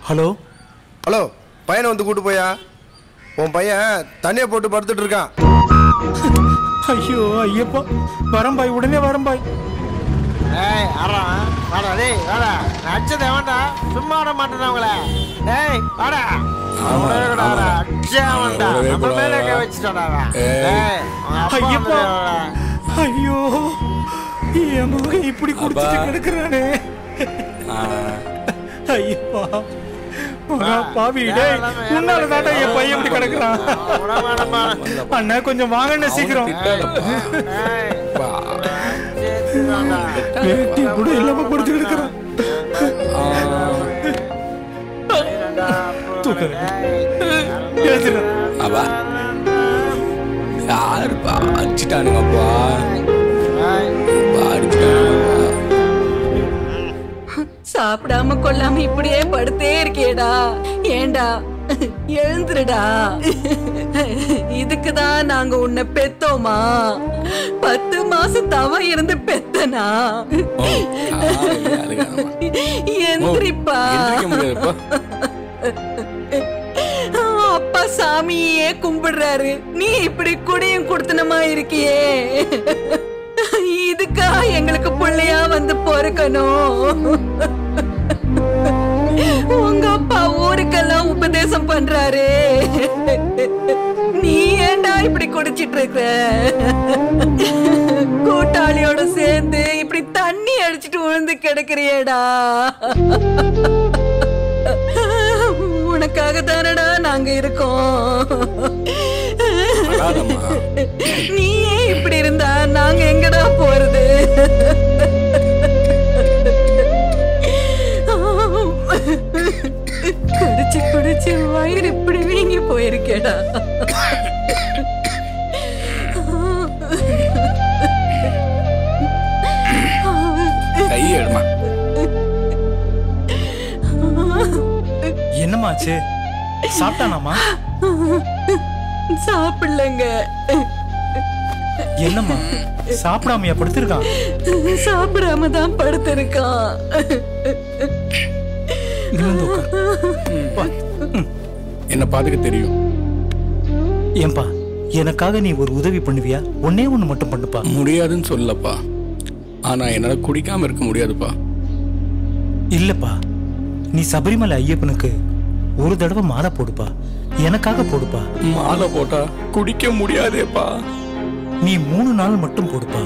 S6: ஹலோ
S10: ஹலோ, பையனை வந்து கூட்டு போயா. உன் பையன் தண்ணியை போட்டு படுத்துட்டு இருக்கான்.
S6: ஐயோ ஐயப்பா, வரேன் பாய், உடனே வரேன் பாய்.
S13: ஏய் ஆறா வாடா, டேய் வாடா, அச்சதே வேண்டா, சும்மா விட மாட்டேன் உங்களை. டேய் வாடா,
S6: ஐயப்பா, ஐயோ என் மகன் இப்படி குடிச்சிட்டு கிடக்குறானே. ஐயப்பா பாவி, டேய் உன்னாலதான்டா என் பையன் இப்படி கிடக்குறான். அண்ணா கொஞ்சம் வாங்கண்ணே சீக்கிரம். வேட்டி கூட இல்லாம குடிச்சு கிடக்குறான்.
S16: யாருப்பா அடிச்சுட்டானுங்கப்பா,
S1: சாப்பிடாம கொள்ளாம இப்படியே படுத்தே இருக்கேடா. ஏண்டா எழுந்துருடா. இதுக்குதான் நாங்க உன்னை பெத்தோமா? 10 மாசம் தவம் இருந்து பெத்தனா? எந்திரிப்பா. அப்பா சாமியே கும்பிடுறாரு, நீ இப்படி குடியும் குடுத்தனமா இருக்கியே. இதுக்கா எங்களுக்கு பிள்ளையா வந்து பொறுக்கணும்? உங்க அப்பா ஊருக்கெல்லாம் உபதேசம் பண்றாரு, நீ ஏண்டா இப்படி குடிச்சிட்டு இருக்க? கூட்டாளியோட சேர்ந்து இப்படி தண்ணி அடிச்சிட்டு விழுந்து கிடக்குறியேடா. உனக்காக தானடா நாங்க இருக்கோம். நீயே இப்படி இருந்தா நாங்க எங்கடா போறது? குடிச்சு குடிச்சு வயிறு இப்படி வீங்கி போயிருக்கேடா.
S16: கையெடுமா.
S6: என்னமாச்சு? சாப்பிட்டானாமா?
S1: சாப்பிடலங்க.
S6: என்னம்மா சாப்பிடாமையா படுத்திருக்கான்?
S1: சாப்பிடாம தான் படுத்திருக்கான்.
S16: என்ன பாத்துக்க தெரியும்.
S6: ஏன்பா, எனக்காக நீ ஒரு உதவி பண்ணுவியா? ஒன்னே ஒண்ணு மட்டும் பண்ணுப்பா.
S16: முடியாதுன்னு சொல்லப்பா, ஆனா என்னால குடிக்காம இருக்க முடியாதுப்பா.
S6: இல்லப்பா, நீ சபரிமலை ஐயப்பனுக்கு ஒரு தடவை மாலை போடுப்பா, எனக்காக போடுப்பா.
S16: மாலை போட்டா குடிக்க முடியாதேப்பா.
S6: நீ 3 நாள் மட்டும் போடுப்பா.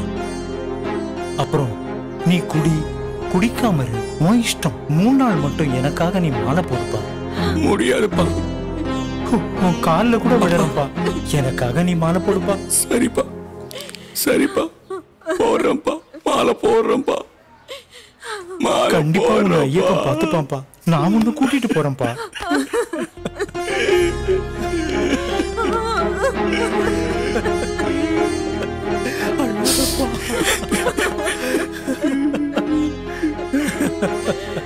S6: அப்புறம் நீ குடிக்காம இரு, உன் இஷ்டம். 3 நாள் மட்டும் எனக்காக நீ மாலை போடுப்பா.
S16: முடியாதுப்பா.
S6: உன் காலில் கூட விழறப்பா, எனக்காக நீ மாலை போடுப்பா.
S16: சரிப்பா சரிப்பா, போடுறேன்ப்பா, மாலை போடுறேன்ப்பா.
S6: கண்டிப்பா உன்னை ஐயப்பன் பார்த்துப்பான்ப்பா. நான் ஒண்ணு கூட்டிட்டு போறேன்ப்பா.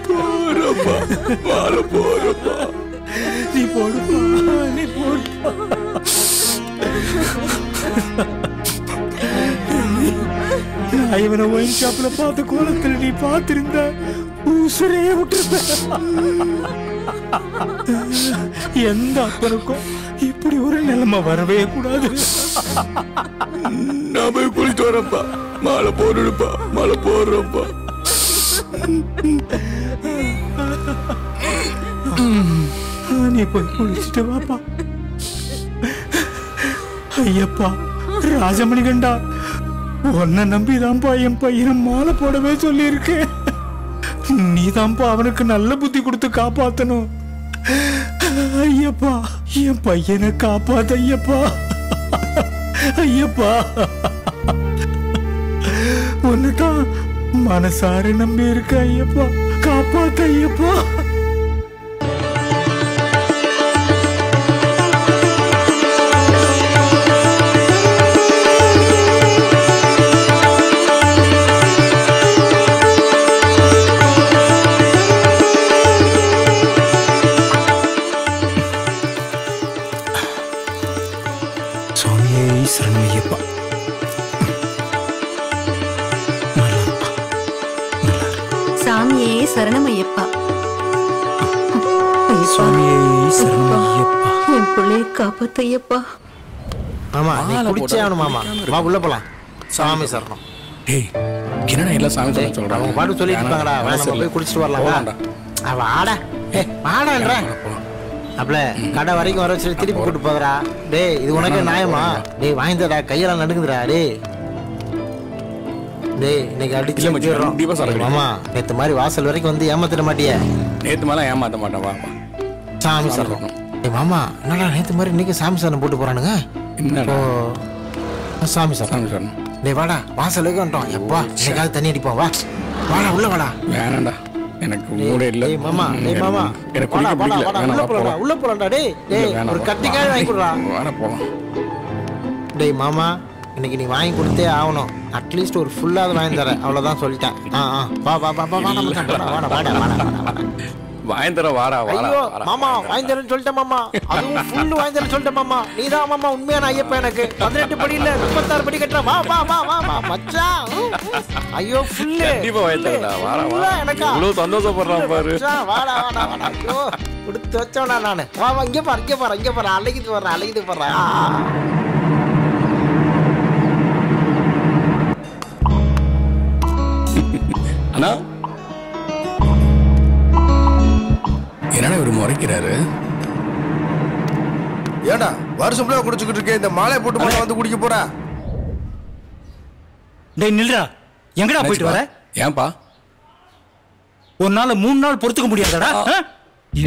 S16: போறப்பா, மாலை போறப்பா.
S6: நீ போடுப்பா, நீ போடுப்பா. நான் இவனை ஒயின் ஷாப்ல பார்த்த கோலத்துல நீ பார்த்திருந்த உசுரே விட்டுருப்ப. எந்த அப்பனுக்கும் இப்படி ஒரு நிலைமை வரவே கூடாது.
S16: நான் போய் குளிச்சு வரப்பா, மாலை போடுப்பா, மாலை போடுறப்பா.
S6: நீ போய் குளிச்சுட்டு வாப்பா. ஐயப்பா ராஜமணிகண்டா, உன்னை நம்பிதான்ப்பா என் பையனை மாலை போடவே சொல்லியிருக்கேன். நீதான்ப்பா அவனுக்கு நல்ல புத்தி கொடுத்து காப்பாத்தணும். ஐயப்பா என் பையனை காப்பாத்த ஐயப்பா. ஐயப்பா உன்னைதான் மனசார நம்பி இருக்க ஐயப்பா, காப்பாத்த ஐயப்பா.
S16: சுவாமி
S1: சரணம் ஐயப்பா.
S6: சுவாமியே சரணம் ஐயப்பா.
S1: என் பிள்ளைய காப்பாத்தையப்பா.
S13: மாமா நீ குடிச்சே ஆகணும் மாமா. வா உள்ள போலாம். சாமி சரணம்.
S3: டேய் என்னடா எல்லாம் சாமி சரணம் சொல்றாங்க.
S13: அவங்க பாட்டு சொல்லிட்டு இருப்பாங்கடா. நம்ம போய் குடிச்சிட்டு வரலாம். வாடா. வாடான்றா. அப்பல கடை வரைக்கும் வர வச்சு திருப்பி கூட்டு போகிறா. டேய் இது உனக்கே நியாயமா? டேய் வாங்கிதடா, கையெல்லாம் நடுங்குதுடா. டேய் டேய் இன்னைக்கு அடிச்சு மாமா. நேற்று மாதிரி வாசல் வரைக்கும் வந்து ஏமாத்திட மாட்டியே?
S3: நேற்று மேலே ஏமாற்ற மாட்டேன். வா
S13: சாமி சரணம். டேய் மாமா என்னடா நேற்று மாதிரி இன்னைக்கு சாமி சரணம் போட்டு போறானுங்க?
S3: என்னடா
S13: சாமி சரணம். டேய் வாடா வாசல் வரைக்கும் வந்துட்டோம். எப்பா இன்னைக்காவது தண்ணி அடிப்போம். வா வாடா உள்ள வாடா.
S3: வேணாண்டா எனக்கு மூடே இல்ல.
S13: டேய் மாமா டேய் மாமா
S3: எனக்கு குடிக்க பிடிக்கல.
S13: உள்ள போறடா உள்ள போறடா. டேய் டேய் ஒரு கட்டிக்காய் வாங்கி குடுடா.
S3: வாடா போலாம்.
S13: டேய் மாமா இன்னைக்கு நீ வாங்கி கொடுத்தே ஆகணும். அட்லீஸ்ட் ஒரு ஃபுல்லாவது வாங்கி தரேன். அவ்வளவுதான் சொல்லிட்டேன். வா வா வா வா வாடா வாடா வாடா.
S3: வாங்கி தர வாடா வாடா.
S13: ஐயோ மாமா வாங்கி தரேன்னு சொல்லிட்டேன் மாமா. அதுவும் ஃபுல் வாங்கி தரேன்னு சொல்லிட்டேன் மாமா. நீதான் மாமா உண்மையான ஐயப்பா. எனக்கு 18 படி இல்ல 36 படி கட்டுற. வா வா வா வா வா மச்சான். ஐயோ ஃபுல்
S3: கண்டிப்பா வாங்கி தரடா. வாடா வாடா. இவ்வளவு சந்தோஷப்படுறான் பாரு.
S13: வாடா வாடா வாடா. ஐயோ கொடுத்து வச்சவனா நானு. வா வா இங்க பாரு இங்க பாரு இங்க பாரு. அழகிட்டு வர்றேன் அழகிட்டு வர்றேன்.
S3: அண்ணா என்னடா இவரு முறைக்கிறாரு?
S10: ஏடா வருஷம் ஃபுல்லா குடிச்சுக்கிட்டு இருக்கேன். இந்த மாலை போட்டு போனா வந்து குடிக்க போறா?
S6: டேய் நில்றா. எங்கடா போயிட்டு வர?
S3: ஏன்பா
S6: ஒரு நாள் 3 நாள் பொறுத்துக்க முடியாதடா?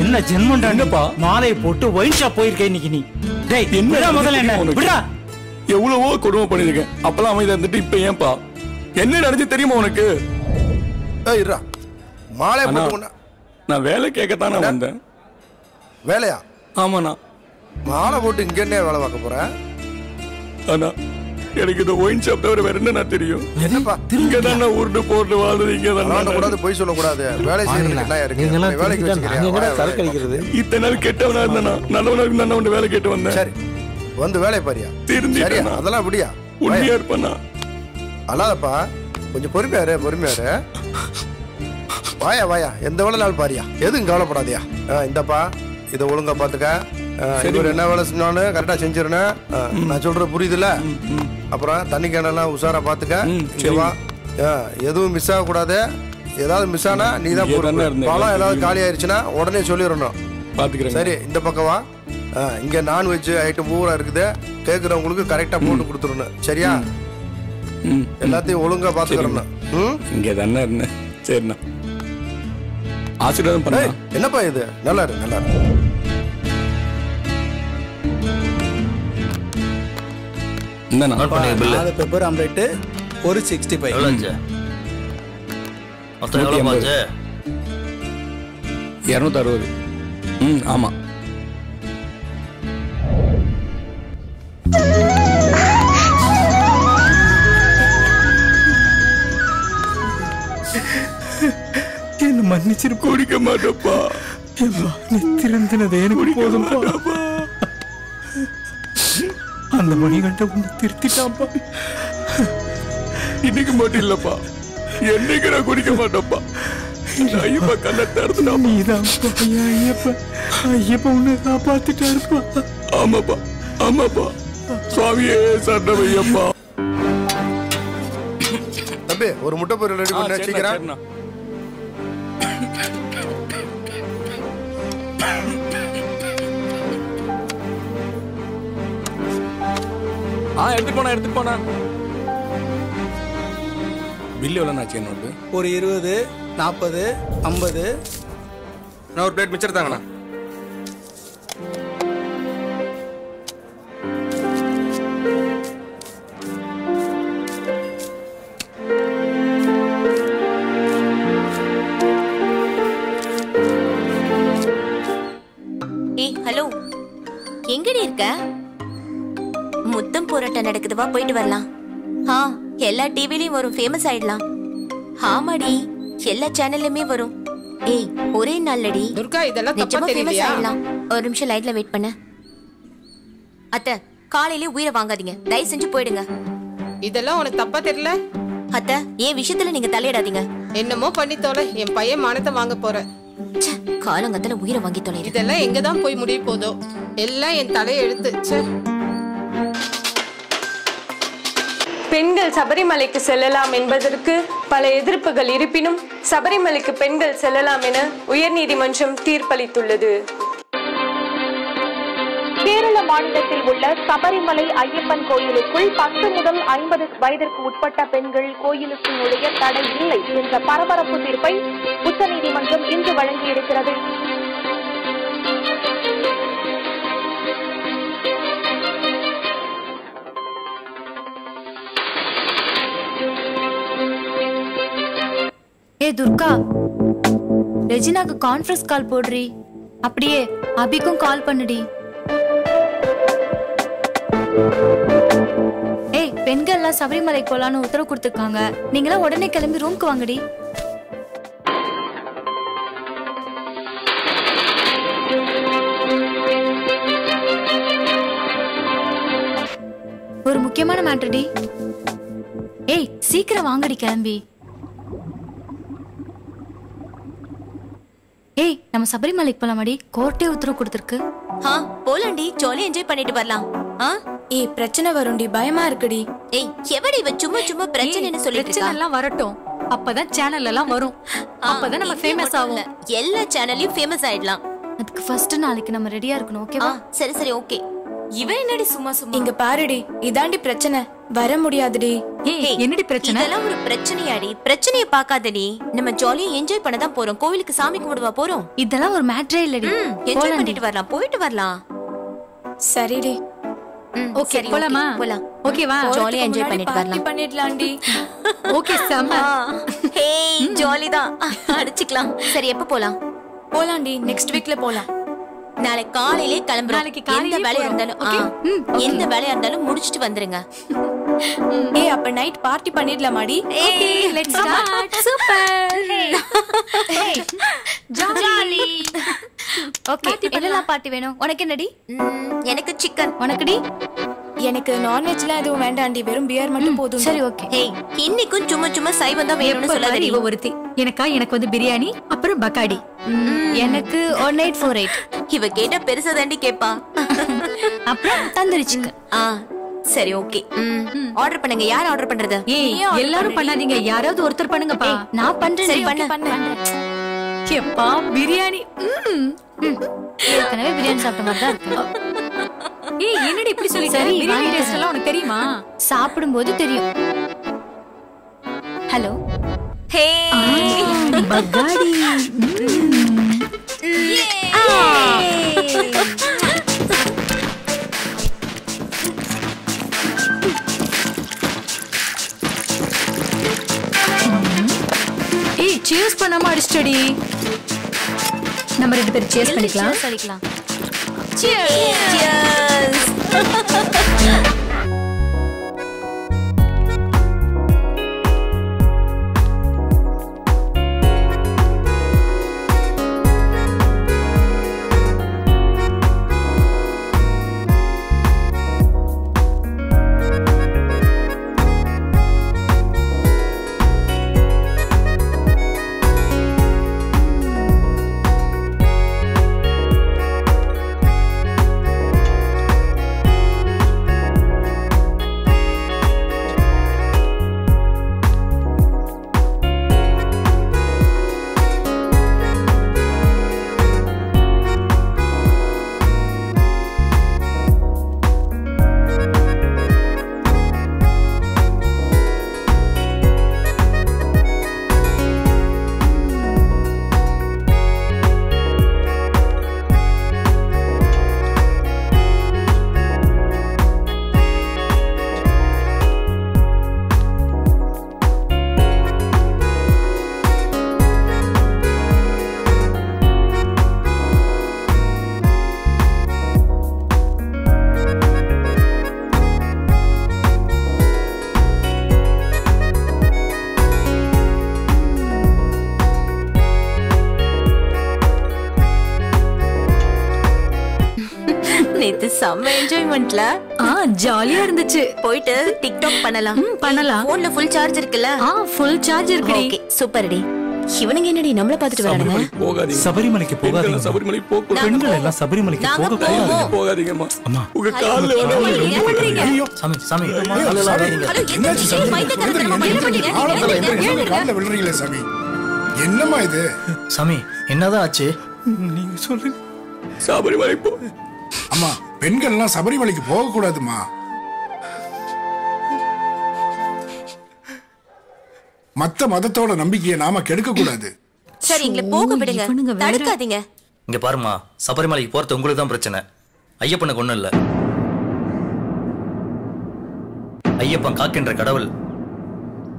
S6: என்ன ஜென்மண்டா? என்னப்பா மாலையை போட்டு ஒயின் ஷாப் போயிருக்கேன் இன்னைக்கு நீ. டேய் என்ன முதல்ல என்ன விடா.
S3: எவ்வளவோ கொடுமை பண்ணிருக்கேன். அப்பெல்லாம் அமைதியா இருந்துட்டு இப்ப ஏன்பா என்ன நடந்து தெரியுமா உனக்கு?
S10: இருடா மாலை போட்டு
S3: நான் வேலை கேட்கத்தானே வந்தேன்.
S10: வேலையா?
S3: ஆமாண்ணா.
S10: மாலை போட்டு இங்க என்ன வேலை பார்க்க போற?
S3: அண்ணா எனக்கு இந்த ஒயின் ஷாப் தவிர வேற என்ன தெரியும்?
S10: என்னப்பா
S3: இங்க தான் உருண்டு போட்டு வாழ்றது. இங்க தான்
S10: கூடாது போய் சொல்லக்கூடாது. வேலை செய்யறதுக்கு வேலைக்கு
S13: வச்சுக்கிறீங்க.
S3: இத்தனை நாள் கெட்டவனா இருந்தா நல்லவனா இருந்தா உன்ன வேலை கேட்டு வந்தேன்.
S10: சரி வந்து வேலையை பாரியா. சரியா அதெல்லாம் அப்படியா?
S3: உண்மையா இருப்பா.
S10: அல்லாதப்பா கொஞ்சம் பொறுமையாரு பொறுமையாரு. வாயா வாயா எந்த வேலை நாள் பாரியா. எதுவும் கவலைப்படாதியா. இந்தப்பா இதை ஒழுங்கா பாத்துக்க. என்ன வேலை செஞ்சாலும் கரெக்டா செஞ்சிருந்தேன். நான் சொல்ற புரியுதுல்ல? அப்புறம் தண்ணி கேனெல்லாம் உஷாரா பாத்துக்க. வா எதுவும் மிஸ் ஆக கூடாது. ஏதாவது மிஸ் ஆனா நீ தான் பழம் ஏதாவது காலி ஆயிடுச்சுன்னா உடனே சொல்லிடணும். பாத்துக்கிறேன். சரி இந்த பக்கம் வா. இங்க நான்வெஜ் ஐட்டம் பூரா இருக்குது. கேட்கறவங்களுக்கு கரெக்டா போட்டு கொடுத்துடணும். சரியா? எல்லாத்தையும் ஒழுங்கா பாத்துக்கிறோம்.
S3: இங்க தானே இருந்தேன். சரிண்ணா ஆசீர்வாதம் பண்ண.
S10: என்னப்பா இது? நல்லா இருக்கு நல்லா இருக்கு.
S3: என்ன
S9: பெப்பர் ஆம்லெட் ஒரு 65.
S3: 260. ஆமா.
S6: என்ன மன்னிச்சிரு.
S3: குடிக்க மாட்டப்பா.
S6: நீ திருந்தினது எனக்கு போதும்பா. அந்த மணிகண்ட உன்னை திருத்திட்டாப்பா.
S3: இன்னைக்கு மட்டும் இல்லப்பா, என்னைக்கு நான் குடிக்க மாட்டேன்ப்பா. ஐயப்பா கண்ணை திறந்துட்டா.
S6: நீதான் ஐயப்பா. ஐயப்பா உன்னை காப்பாத்திட்டாருப்பா.
S3: ஆமாப்பா ஆமாப்பா. சுவாமியே சரணம் ஐயப்பா.
S10: தம்பி ஒரு முட்டை பொரியல் ரெடி பண்ண சீக்கிரம்.
S3: எடுத்துட்டு போனா பில்லு எவ்வளோ ஆச்சு? என்னோட
S9: ஒரு 20, 40, 50.
S20: நான் ஒரு பிளேட் மிச்சர் தாங்கண்ணா.
S11: ஏய் ஹலோ, எங்கடி இருக்க? முத்தம் போராட்டம் நடக்குதுவா, போயிட்டு வரலாம். எல்லா டிவிலையும் வரும், ஃபேமஸ் ஆயிடலாம். ஆமாடி, எல்லா சேனல்லுமே வரும். ஏய் ஒரே நாள்லடி
S17: துர்கா இதெல்லாம் தப்பா
S11: ஃபேமஸ்
S17: தெரியலையா?
S11: ஆயிடலாம். ஒரு நிமிஷம் லைட்ல வெயிட் பண்ண. அத்தை காலையிலே உயிரை வாங்காதீங்க, தயவு செஞ்சு போயிடுங்க.
S17: இதெல்லாம் உனக்கு தப்பா தெரியல?
S11: அத்தை என் விஷயத்துல நீங்க தலையிடாதீங்க.
S17: என்னமோ பண்ணி தொலை, என் பையன் மானத்தை வாங்க போற.
S11: காலங்கத்துல உயிரை வாங்கி தொலை.
S17: இதெல்லாம் எங்கதான் போய் முடிய போதோ, எல்லாம் என் தலையை எழுத்து.
S7: பெண்கள் சபரிமலைக்கு செல்லலாம் என்பதற்கு பல எதிர்ப்புகள் இருப்பினும் சபரிமலைக்கு பெண்கள் செல்லலாம் என உயர்நீதிமன்றம் தீர்ப்பளித்துள்ளது.
S19: கேரள மாநிலத்தில் உள்ள சபரிமலை ஐயப்பன் கோயிலுக்குள் 10 முதல் 50 வயதிற்கு உட்பட்ட பெண்கள் கோயிலுக்கு நுழைய தடை இல்லை என்ற பரபரப்பு தீர்ப்பை உச்சநீதிமன்றம் இன்று வழங்கியிருக்கிறது.
S21: ஏ துர்கா, ரெஜினாக்கு கான்ஃபரன்ஸ் கால் போடுறி. அப்படியே அபிக்கும் கால் பண்ணுடி. ஏய், பெண்கள் எல்லாம் சபரிமலை போலான்னு உத்தரவு கொடுத்துருக்காங்க. நீங்களாம் உடனே கிளம்பி ரூம்க்கு வாங்கடி. ஒரு முக்கியமான மேட்டர்டி. ஏய், சீக்கிரம் வாங்கடி கிளம்பி. ஏய், நம்ம சபரிமலைக்கு போலாமாடி? கோர்ட்டே உத்தரவு கொடுத்துருக்கு.
S11: போலாண்டி, ஜாலி என்ஜாய் பண்ணிட்டு வரலாம்.
S21: ஏய், பிரச்சனை வரும்டி, பயமா இருக்குடி.
S11: ஏய், எவடி இவ சும்மா சும்மா பிரச்சனைன்னு சொல்லிட்டு இருக்கா?
S22: பிரச்சனை எல்லாம் வரட்டும், அப்பதான் சேனல் எல்லாம் வரும், அப்பதான் நம்ம ஃபேமஸ் ஆகும்.
S11: எல்லா சேனல்லையும் ஃபேமஸ் ஆயிடலாம்.
S21: அதுக்கு ஃபர்ஸ்ட் நாளைக்கு நம்ம ரெடியா இருக்கணும். ஓகேவா?
S11: சரி சரி, ஓகே.
S21: இவன் என்னடி சும்மா சும்மா? இங்க பாருடி, இதாண்டி பிரச்சனை, வர முடியாதுடி.
S22: ஏய், என்னடி பிரச்சனை?
S11: இதெல்லாம் ஒரு பிரச்சனையாடி? பிரச்சனையை பார்க்காதடி, நம்ம ஜாலியா என்ஜாய் பண்ண தான் போறோம். கோவிலுக்கு சாமி கும்பிடுவா போறோம்.
S21: இதெல்லாம் ஒரு மேட்டரே இல்லடி.
S11: என்ஜாய் பண்ணிட்டு வரலாம், போயிட்டு வரலாம்.
S21: சரிடி.
S22: ஓகே, போலாமா?
S11: போலாம்.
S22: ஓகேவா?
S11: ஜாலியா என்ஜாய் பண்ணிட்டு வரலாம்.
S21: பண்ணிடலாம்டி.
S22: ஓகே, செம.
S11: ஹேய், ஜாலி தான், அடிச்சுக்கலாம். சரி, எப்ப போலாம்?
S21: போலாம்டி, நெக்ஸ்ட் வீக்ல போலாம்.
S11: நாளைக்கு காலையிலே கிளம்புறோம்.
S22: நாளைக்கு காலையிலே
S11: எந்த வேலையா இருந்தாலும் எந்த வேலையா இருந்தாலும் முடிச்சிட்டு வந்துருங்க.
S21: ஏய், அப்ப நைட் பார்ட்டி பண்ணிடலாமாடி?
S11: Okay, let's start. Super.
S21: Jolly. Okay, என்னலாம் பார்ட்டி வேணும்? உனக்கு என்னடி?
S11: எனக்கு சிக்கன்.
S21: உனக்குடி? எனக்கு நான்வெஜ்லாம் எதுவும் வேண்டாண்டி, வெறும் பியர் மட்டும் போதும். சரி, ஓகே.
S11: ஏய், இன்னைக்கும் சும்மா சும்மா சைவம் தான் வேணும்னு சொல்லாதடி.
S22: இவ ஒருத்தி. எனக்கு வந்து பிரியாணி, அப்புறம் பக்காடி.
S21: எனக்கு 1848.
S11: இவ கேட்டா பெருசா தாண்டி கேப்பா.
S21: அப்புறம் தந்தூரி சிக்கன்.
S11: சரி, ஓகே. ஆர்டர் பண்ணுங்க. யார் ஆர்டர் பண்றது?
S22: ஏய், எல்லாரும் பண்ணாதீங்க, யாராவது ஒருத்தர் பண்ணுங்கப்பா.
S21: நான் பண்றேன்.
S11: சரி, பண்ணு.
S22: எப்பா பிரியாணி.
S21: ஏற்கனவே பிரியாணி சாப்பிட்ட மாதிரி தான் இருக்கு.
S22: ஏய், என்னடி இப்படி சொல்லி? சரி, பிரியாணி டேஸ்ட் எல்லாம் உனக்கு தெரியுமா?
S21: சாப்பிடும்போது தெரியும். ஹலோ.
S11: ஹே,
S22: பகாடி. ஏய், சீஸ் பண்ணாம அடிச்சிட்டடி. நம்ம ரெண்டு பேரும் சீஸ் பண்ணிக்கலாம்.
S11: Cheers. நேத்து செம்ம என்ஜாய்மெண்ட்ல.
S22: ஜாலியா இருந்துச்சு.
S11: போயிட்டு டிக்டாக் பண்ணலாம்.
S22: பண்ணலாம்.
S11: போன்ல ஃபுல் சார்ஜ் இருக்குல்ல?
S22: ஃபுல் சார்ஜ் இருக்குடி.
S11: ஓகே சூப்பர் டி. இவனுங்க என்னடி நம்மள பாத்துட்டு வரானுங்க?
S6: சபரிமலைக்கு போகாதீங்க.
S16: சபரிமலை போக
S6: பெண்கள் எல்லாம் சபரிமலைக்கு போக கூடாது.
S16: போகாதீங்கம்மா.
S6: அம்மா
S16: உங்க கால்ல
S6: ஐயோ சாமி சாமி
S5: என்னாச்சு சாமி? கால்ல விழுறீங்களே சாமி. என்னம்மா இது?
S10: சாமி என்னதான் ஆச்சு?
S16: நீங்க சொல்லுங்க. சபரிமலை போ.
S5: அம்மா பெண்கள்லாம் சபரிமலைக்கு போக கூடாதுமா. மத்த மதத்தோட நம்பிக்கையை நாம கெடுக்க கூடாது.
S11: சரி எங்களை போக விடுங்க. தடுக்காதீங்க.
S10: இங்க பாருமா, சபரிமலைக்கு போறது உங்களுக்கு தான் பிரச்சனை. ஐயப்பனுக்கு ஒண்ணும் இல்ல. ஐயப்பன் காக்கின்ற கடவுள்.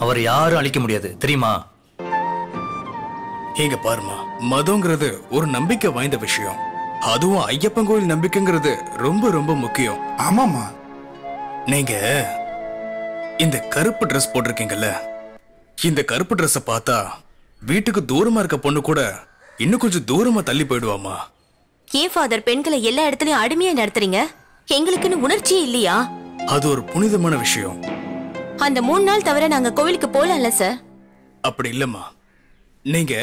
S10: அவர் யாரும் அழிக்க முடியாது தெரியுமா?
S16: இங்க பாருமா, மதம்ங்கிறது ஒரு நம்பிக்கை வாய்ந்த விஷயம். அதுவும் ஐயப்பன் கோயில் நம்பிக்கைங்கிறது ரொம்ப ரொம்ப முக்கியம்.
S5: ஆமாமா.
S16: நீங்க இந்த கருப்பு ட்ரெஸ் போட்டிருக்கீங்கல்ல, இந்த கருப்பு ட்ரெஸ் பார்த்தா வீட்டுக்கு தூரமா இருக்க பொண்ணு கூட இன்னும் கொஞ்சம் தூரமா தள்ளி போயிடுவாமா.
S11: ஏன் ஃபாதர் பெண்களை எல்லா இடத்துலயும் அடிமையா நடத்துறீங்க? எங்களுக்குன்னு உணர்ச்சியே இல்லையா?
S16: அது ஒரு புனிதமான விஷயம்.
S11: அந்த 3 நாள் தவிர நாங்க கோவிலுக்கு போகல சார்.
S16: அப்படி இல்லம்மா. நீங்க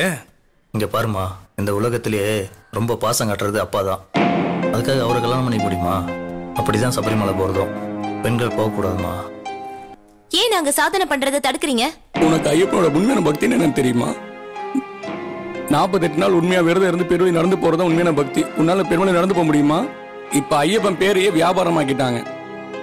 S10: இங்க பாருமா, இந்த உலகத்திலேயே ரொம்ப பாசம் காட்டுறது அப்பாதான். அதுக்காக அவரை கல்யாணம் பண்ணி முடியுமா? அப்படிதான் சபரிமலை போறதும். பெண்கள் போக கூடாதுமா.
S11: ஏன் நாங்க சாதனை பண்றதை தடுக்கிறீங்க?
S16: உனக்கு ஐயப்பனோட உண்மையான பக்தி என்னன்னு தெரியுமா? 48 நாள் உண்மையா விரதம் இருந்து பெருவழி நடந்து போறதா உண்மையான பக்தி. உன்னால பெருவழி நடந்து போக முடியுமா? இப்ப ஐயப்பன் பேரையே வியாபாரம் ஆக்கிட்டாங்க.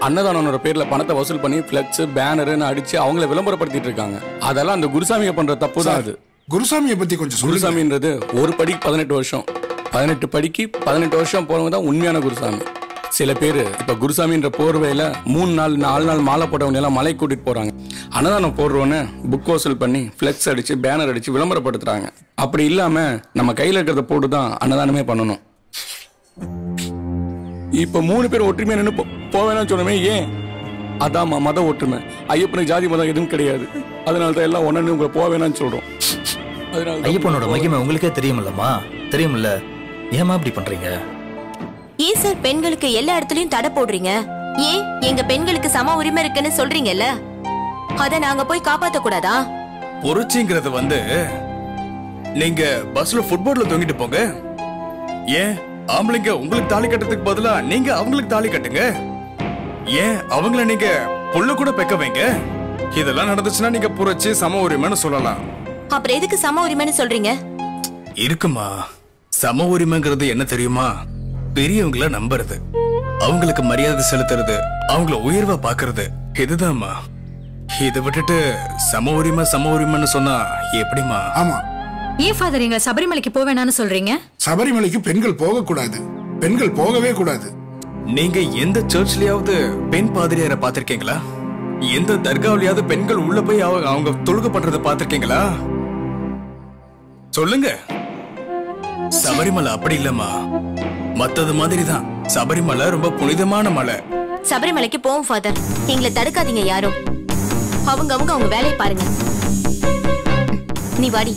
S16: அன்னதானோட பேர்ல பணத்தை வசூல் பண்ணி பிளக்ஸ் பேனர்னு அடிச்சு அவங்கள விளம்பரப்படுத்திட்டு இருக்காங்க. அதெல்லாம் அந்த குருசாமியை பண்ற தப்பு தான். அது
S5: குருசாமியை பத்தி கொஞ்சம்
S16: குருசாமின்றது ஒரு படிக்கு 18 வருஷம், 18 படிக்கு 18 வருஷம் போறவங்க தான் உண்மையான குருசாமி. சில பேர் இப்ப குருசாமின்ற போர்வையில 3 நாள் 4 நாள் மாலை போட்டவங்க எல்லாம் மலை கூட்டிட்டு போறாங்க. அன்னதானம் போடுறோன்னு புக் வசூல் பண்ணி பிளெக்ஸ் அடிச்சு பேனர் அடிச்சு விளம்பரப்படுத்துறாங்க. அப்படி இல்லாம நம்ம கையில இருக்கிறத போட்டுதான் அன்னதானமே பண்ணணும். இப்ப 3 பேர் ஒற்றுமையா நின்று போவேன்னு சொன்னமே, ஏன்? அதாம்மா மத ஒற்றுமை. ஐயப்பனுக்கு ஜாதி மதம் எதுவும் கிடையாது. அதனாலதான் எல்லாம் ஒன்னு உங்களை போவேன்னு சொல்றோம்.
S10: ஐயப்பனோட மகிமை உங்களுக்கே தெரியுமில்லம்மா? தெரியுமில்ல? ஏமா இப்படி பண்றீங்க?
S11: ஏன் சார் பெண்களுக்கு எல்லா இடத்துலயும் தடை போடுறீங்க? ஏன் எங்க பெண்களுக்கு சம உரிமை இருக்குன்னு சொல்றீங்கல்ல, அத நாங்க போய் காப்பாத்த கூடாதா?
S16: பொறுச்சிங்கிறது நீங்க பஸ்ல ஃபுட்போர்ட்ல தொங்கிட்டு போங்க. ஏன் ஆம்பளைங்க உங்களுக்கு தாலி கட்டுறதுக்கு பதிலா நீங்க அவங்களுக்கு தாலி கட்டுங்க. ஏன் அவங்கள நீங்க புள்ள கூட பெக்க வைங்க. இதெல்லாம் நடந்துச்சுன்னா நீங்க புரட்சி சம உரிமைன்னு சொல்லலாம்.
S11: அப்புறம் எதுக்கு சம உரிமைன்னு சொல்றீங்க?
S16: இருக்குமா, சம உரிமைங்கிறது என்ன தெரியுமா? பெரியவங்கள நம்புறது, அவங்களுக்கு மரியாதை செலுத்துறது, அவங்கள உயர்வா பாக்குறது, இதுதான்மா. இதை விட்டுட்டு சம உரிமைன்னு சொன்னா எப்படிமா?
S5: ஆமா.
S22: ஏன் ஃபாதர் எங்க சபரிமலைக்கு போவேனான்னு சொல்றீங்க?
S5: சபரிமலைக்கு பெண்கள் போக கூடாது. பெண்கள் போகவே கூடாது.
S16: நீங்க எந்த சர்ச்லயாவது பெண் பாதிரியார பாத்திருக்கீங்களா? எந்த தர்காவிலயாவது பெண்கள் உள்ள போய் அவங்க தொழுகை பண்றத பாத்திருக்கீங்களா? சொல்லுங்க. சபரிமலை அப்படி இல்லம்மா, மத்தது மாதிரி தான். சபரிமலை ரொம்ப புனிதமான மலை.
S11: சபரிமலைக்கு போவோம் ஃபாதர். எங்களை தடுக்காதீங்க யாரும். அவங்க வேலையை பாருங்க. நீ வாடி.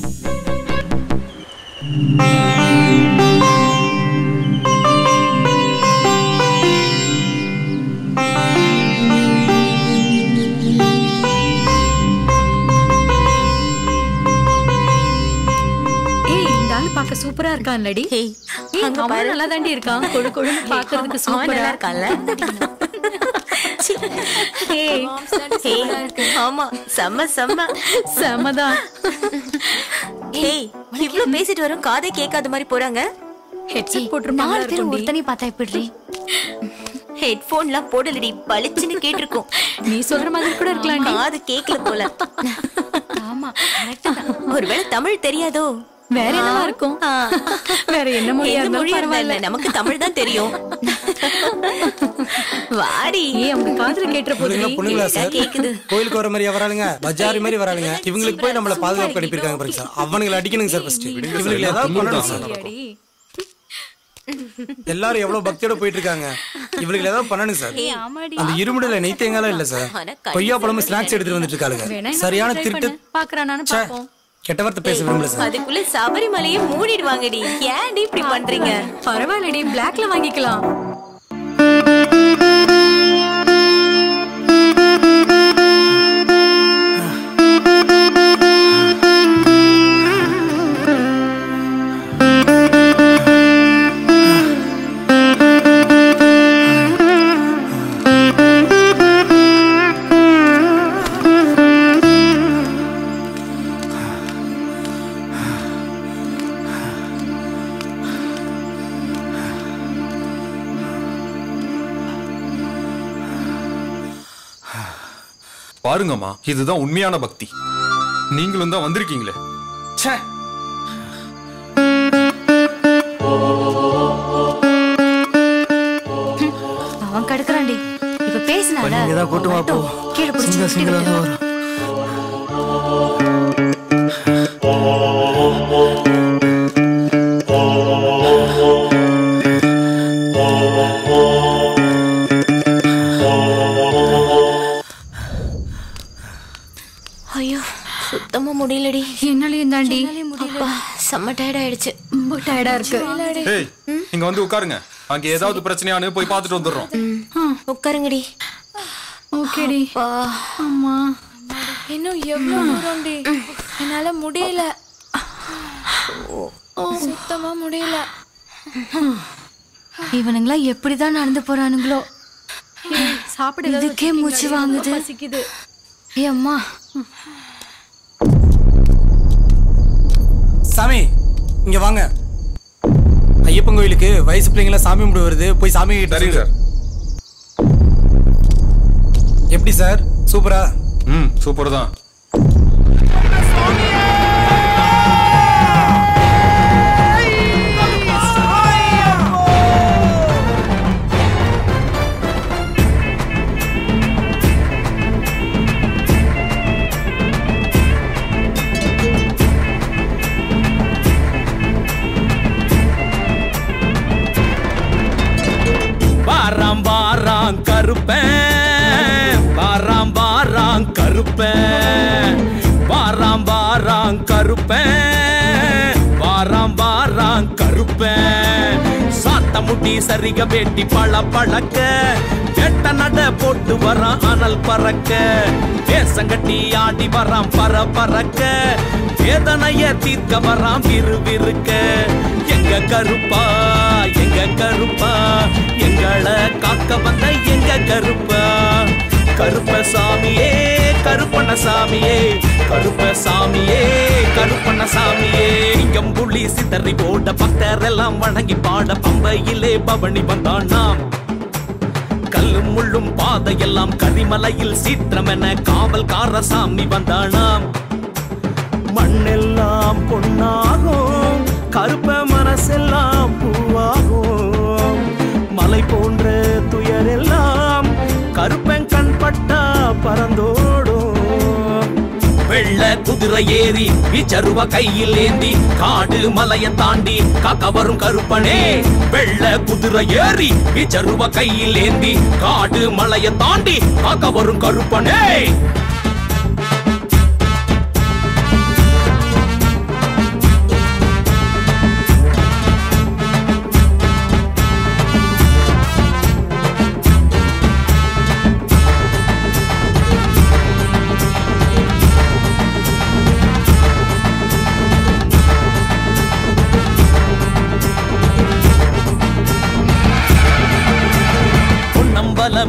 S22: பார்க்க சூப்பரா இருக்கான்லடி. அங்க பாரு, நல்லா தாண்டி இருக்கான். கொழு கொழுன்னு பார்க்கிறதுக்கு சூப்பரா இருக்கான்ல.
S11: ஆமா, செம்ம செம்ம
S22: செம்மதான்.
S11: ஏய், இவ்ளோ பேசிட்டு வரும் காதே கேட்காத மாதிரி போறாங்க.
S22: ஹெட்செட் போட்டுருப்பாங்க. 4 பேர் ஒருத்தனி பார்த்தா எப்படி?
S11: ஹெட்போன்லாம் போடலடி, பளிச்சுன்னு கேட்டிருக்கும்.
S22: நீ சொல்ற மாதிரி கூட இருக்கலாம்.
S11: காது கேட்கல போல.
S22: ஆமா, கரெக்ட்டா.
S11: ஒருவேளை தமிழ் தெரியாதோ?
S22: வேற என்னவா இருக்கும்? வேற என்ன மொழியா இருந்தாலும் பரவாயில்ல,
S11: நமக்கு தமிழ் தான் தெரியும். வாடி.
S22: அவங்க காதுல கேட்ற போது
S11: கேக்குது.
S3: கோயிலுக்கு வர மாதிரி வராளுங்க, பஜாரி மாதிரி வராளுங்க. இவங்களுக்கு போய் நம்மள பாதுகாப்பு அனுப்பியிருக்காங்க பாருங்க சார். அவனுங்களை அடிக்கணுங்க சார். ஃபர்ஸ்ட் இவங்களுக்கு ஏதாவது பண்ணணும் சார். எல்லாரும் எவ்வளவு பக்தியோட போயிட்டு இருக்காங்க. இவங்களுக்கு ஏதாவது பண்ணணும் சார். அந்த இருமுடில நெய்த்தேங்காலாம் இல்ல சார். கொய்யா பழமும் ஸ்நாக்ஸ் எடுத்துட்டு வந்துட்டு இருக்காளுங்க. சரியான திருட்டு
S22: பாக்குறானான்னு பாப்போம்.
S3: கெட்ட வார்த்தை பேச விரும்பல சார்.
S11: அதுக்குள்ள சபரிமலையை மூடிடுவாங்கடி. ஏன்டி இப்படி பண்றீங்க?
S22: பரவாயில்லடி, பிளாக்ல வாங்கிக்கலாம்.
S14: பாருங்கம்மா, இதுதான் உண்மையான பக்தி. நீங்களும் தான் வந்திருக்கீங்களே. ச்சே.
S21: அவன் கடுக்குறான்டி. இப்ப பேசினால
S9: நீங்கதான் கூட்டு வா போ.
S21: கீழே பிடிச்சு
S9: சிங்கிளா தான் வரும்.
S11: ஐயோ சுத்தமா முடியலடி.
S22: என்னாலையும் தாண்டி.
S11: அப்பா செம்ம டயர்ட் ஆயிடுச்சு.
S22: ரொம்ப டயர்டா இருக்கு.
S14: ஏய், இங்க வந்து உட்காருங்க. அங்க ஏதாவது பிரச்சனையானு போய் பார்த்துட்டு வந்துடுறோம்.
S11: உட்காருங்கடி.
S22: ஓகேடி.
S2: அம்மா இன்னும் எவ்வளவு தூரம்டி? என்னால முடியல, சுத்தமா முடியல.
S21: இவனுங்களா எப்படிதான் நடந்து போறானுங்களோ.
S22: சாப்பிட
S21: இதுக்கே மூச்சு வாங்குது.
S22: பசிக்குது.
S21: ஏ அம்மா.
S3: சாமி இங்க வாங்க. ஐயப்பன் கோயிலுக்கு வயசு பிள்ளைங்கள சாமி கும்பிடு வருது. போய் சாமி கிட்ட
S14: சரிங்க சார்.
S3: எப்படி சார்? சூப்பரா?
S14: சூப்பர் தான்.
S15: வாராம் வாராம் கருப்பேன், வாராம் வாராம் கருப்பேன், வாராம் வாராம் கருப்பேன், வாராம் வாராம் கருப்பேன். சாத்த முட்டி சரிக வேட்டி பழ பழக்க, எட்ட நட போட்டு வரான் அனல் பறக்க, தேசங்கட்டி ஆடி வரான் பர பறக்க, வேதனைய தீர்க்க வரான் விறுவிறுக்க. எங்க கருப்பா, எங்க கருப்பா, எங்களை காக்க வந்த எங்க கருப்பா. கருப்ப சாமியே, கருப்பண்ண சாமியே, கருப்ப சாமியே, கருப்பண்ண சாமியே. இங்கம் புள்ளி சிதறி போட பக்தர் எல்லாம் வணங்கி பாட பம்பையிலே பவனி வந்தானாம். கல்லும் முள்ளும் பாதையெல்லாம் கரிமலையில் சீற்றம் என காவல்கார சாமி வந்தானாம். மண்ணெல்லாம் பொன்னாகும், கருப்ப மனசெல்லாம் பூவாகும், மலை போன்ற துயரெல்லாம் கருப்பன் கண்பட்டா பறந்தோடும். வெள்ள குதிரை ஏறி விச்சருவ கையில் ஏந்தி காடு மலையை தாண்டி காக்க வரும் கருப்பனே. வெள்ள குதிரை ஏறி விச்சருவ கையில் ஏந்தி காடு மலையை தாண்டி காக்க வரும் கருப்பனே.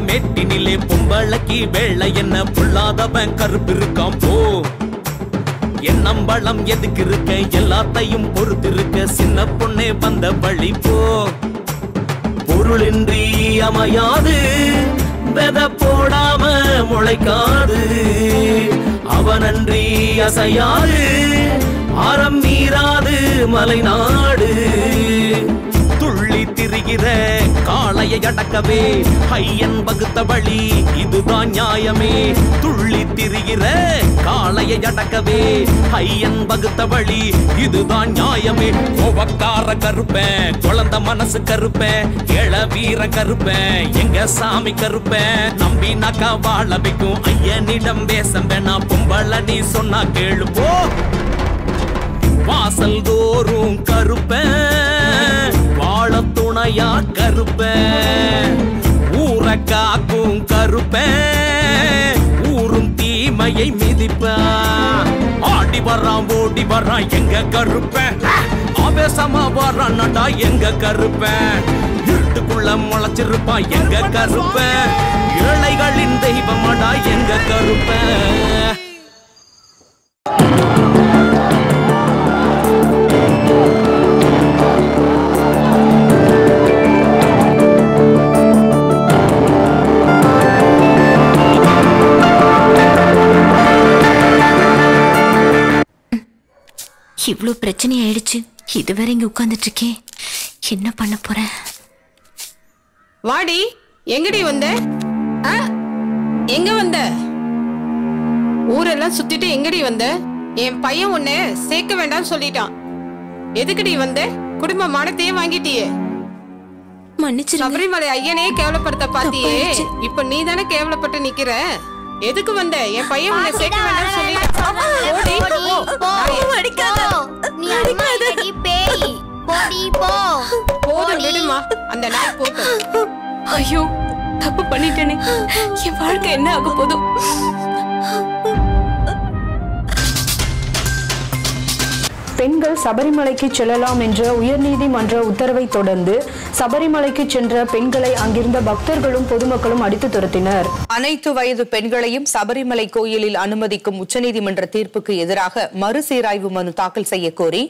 S15: மேட்டினிலே பொம்பளக்கி வெள்ளை என்ன பொல்லாதவன் கருப்பு இருக்கான் போ. என் நம்பளம் எதுக்கு இருக்க, எல்லாத்தையும் பொறுத்திருக்க, சின்ன பொண்ணே வந்த வழி போ. பொருளின்றி அமையாது, வெத போடாம முளைக்காது, அவனன்றி அசையாது, அறம் மீறாது மலைநாடு. துள்ளி திரிகிற காளையை அடக்கவே ஐயன் வகுத்த வழி, இதுதான் நியாயமே. துள்ளி திரிகிற காளையை அடக்கவே ஐயன் வகுத்த வழி, இதுதான் நியாயமே. கோவக்கார கருப்பேன், குழந்தை மனசு கருப்பேன், ஏழ வீர கருப்பேன், எங்க சாமி கருப்பேன். நம்பி நக்கா வாழ வைக்கும் ஐயனிடம் வேசம் வேணா, பொம்பள நீ சொன்னா கேளு போ. வாசல் தோறும் கருப்பேன், வாழ துணையா கருப்பேன், ஊரை காக்கும் கருப்பேன், ஊரும் தீமையை மிதிப்பேன். ஆடி வரான் ஓடி வரான் எங்க கருப்பேன், ஆவேசமா வரான்டா எங்க கருப்பேன். இருட்டுக்குள்ள முளைச்சிருப்பான் எங்க கருப்பேன், ஏழைகளின் தெய்வமாடா எங்க கருப்பேன்.
S11: இவ்ளோ பிரச்சனை ஆயிடுச்சு. இதுவரை இங்க உட்கார்ந்துட்டு இருக்கேன். என்ன பண்ண போறேன்?
S17: வாடி, எங்கடி வந்த? எங்க வந்த? ஊரெல்லாம் சுத்திட்டு எங்கடி வந்த? என் பையன் உன்னை சேர்க்க வேண்டாம்னு சொல்லிட்டான். எதுக்குடி வந்த? குடும்ப மானத்தையே வாங்கிட்டியே. சபரிமலை ஐயனே கேவலப்படுத்த பாத்தியே, இப்ப நீ தானே கேவலப்பட்டு நிக்கிற. எதுக்கு வந்த? என் பையன் உன்னை சேர்க்க வேண்டாம்னு சொல்லிட்டான். போதும் விடுமா, அந்த நாய் போட்டும்.
S7: ஐயோ, தப்பு பண்ணிட்டேனே. என் வாழ்க்கை என்ன ஆக போதும்?
S4: பெண்கள் சபரிமலைக்கு செல்லலாம் என்ற உயர்நீதிமன்ற உத்தரவை தொடர்ந்து சபரிமலைக்கு சென்ற பெண்களை அங்கிருந்த பக்தர்களும் பொதுமக்களும் அடித்து துரத்தினர்.
S12: அனைத்து வயது பெண்களையும் சபரிமலை கோயிலில் அனுமதிக்கும் உச்சநீதிமன்ற தீர்ப்புக்கு எதிராக மறுசீராய்வு மனு தாக்கல் செய்ய கோரி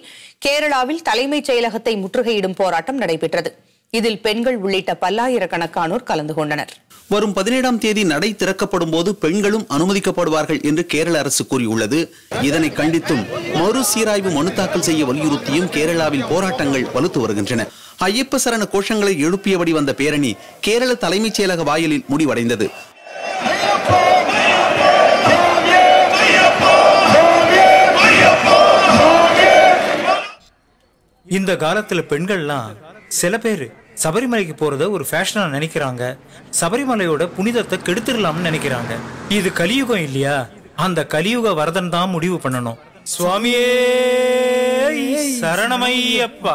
S12: கேரளாவில் தலைமைச் செயலகத்தை முற்றுகையிடும் போராட்டம் நடைபெற்றது. இதில் பெண்கள் உள்ளிட்ட பல்லாயிரக்கணக்கானோர் கலந்து கொண்டனர்.
S18: வரும் 17ஆம் தேதி நடை திறக்கப்படும் போது பெண்களும் அனுமதிக்கப்படுவார்கள் என்று கேரள அரசு கூறியுள்ளது. இதனை கண்டித்தும் மறுசீராய்வு மனு தாக்கல் செய்ய வலியுறுத்தியும் கேரளாவில் போராட்டங்கள் வலுத்து வருகின்றன. ஐயப்ப சரண கோஷங்களை எழுப்பியபடி வந்த பேரணி கேரள தலைமைச் செயலக வாயிலில் முடிவடைந்தது.
S6: இந்த காலத்துல பெண்கள்லாம் சில பேர் சபரிமலைக்கு போறத ஒரு ஃபேஷனா நினைக்கிறாங்க. சபரிமலையோட புனிதத்தை கெடுத்துடலாம்னு நினைக்கிறாங்க. இது கலியுகம் இல்லையா? அந்த கலியுக வரதன் தான் முடிவு பண்ணணும். சுவாமியே சரணமையப்பா.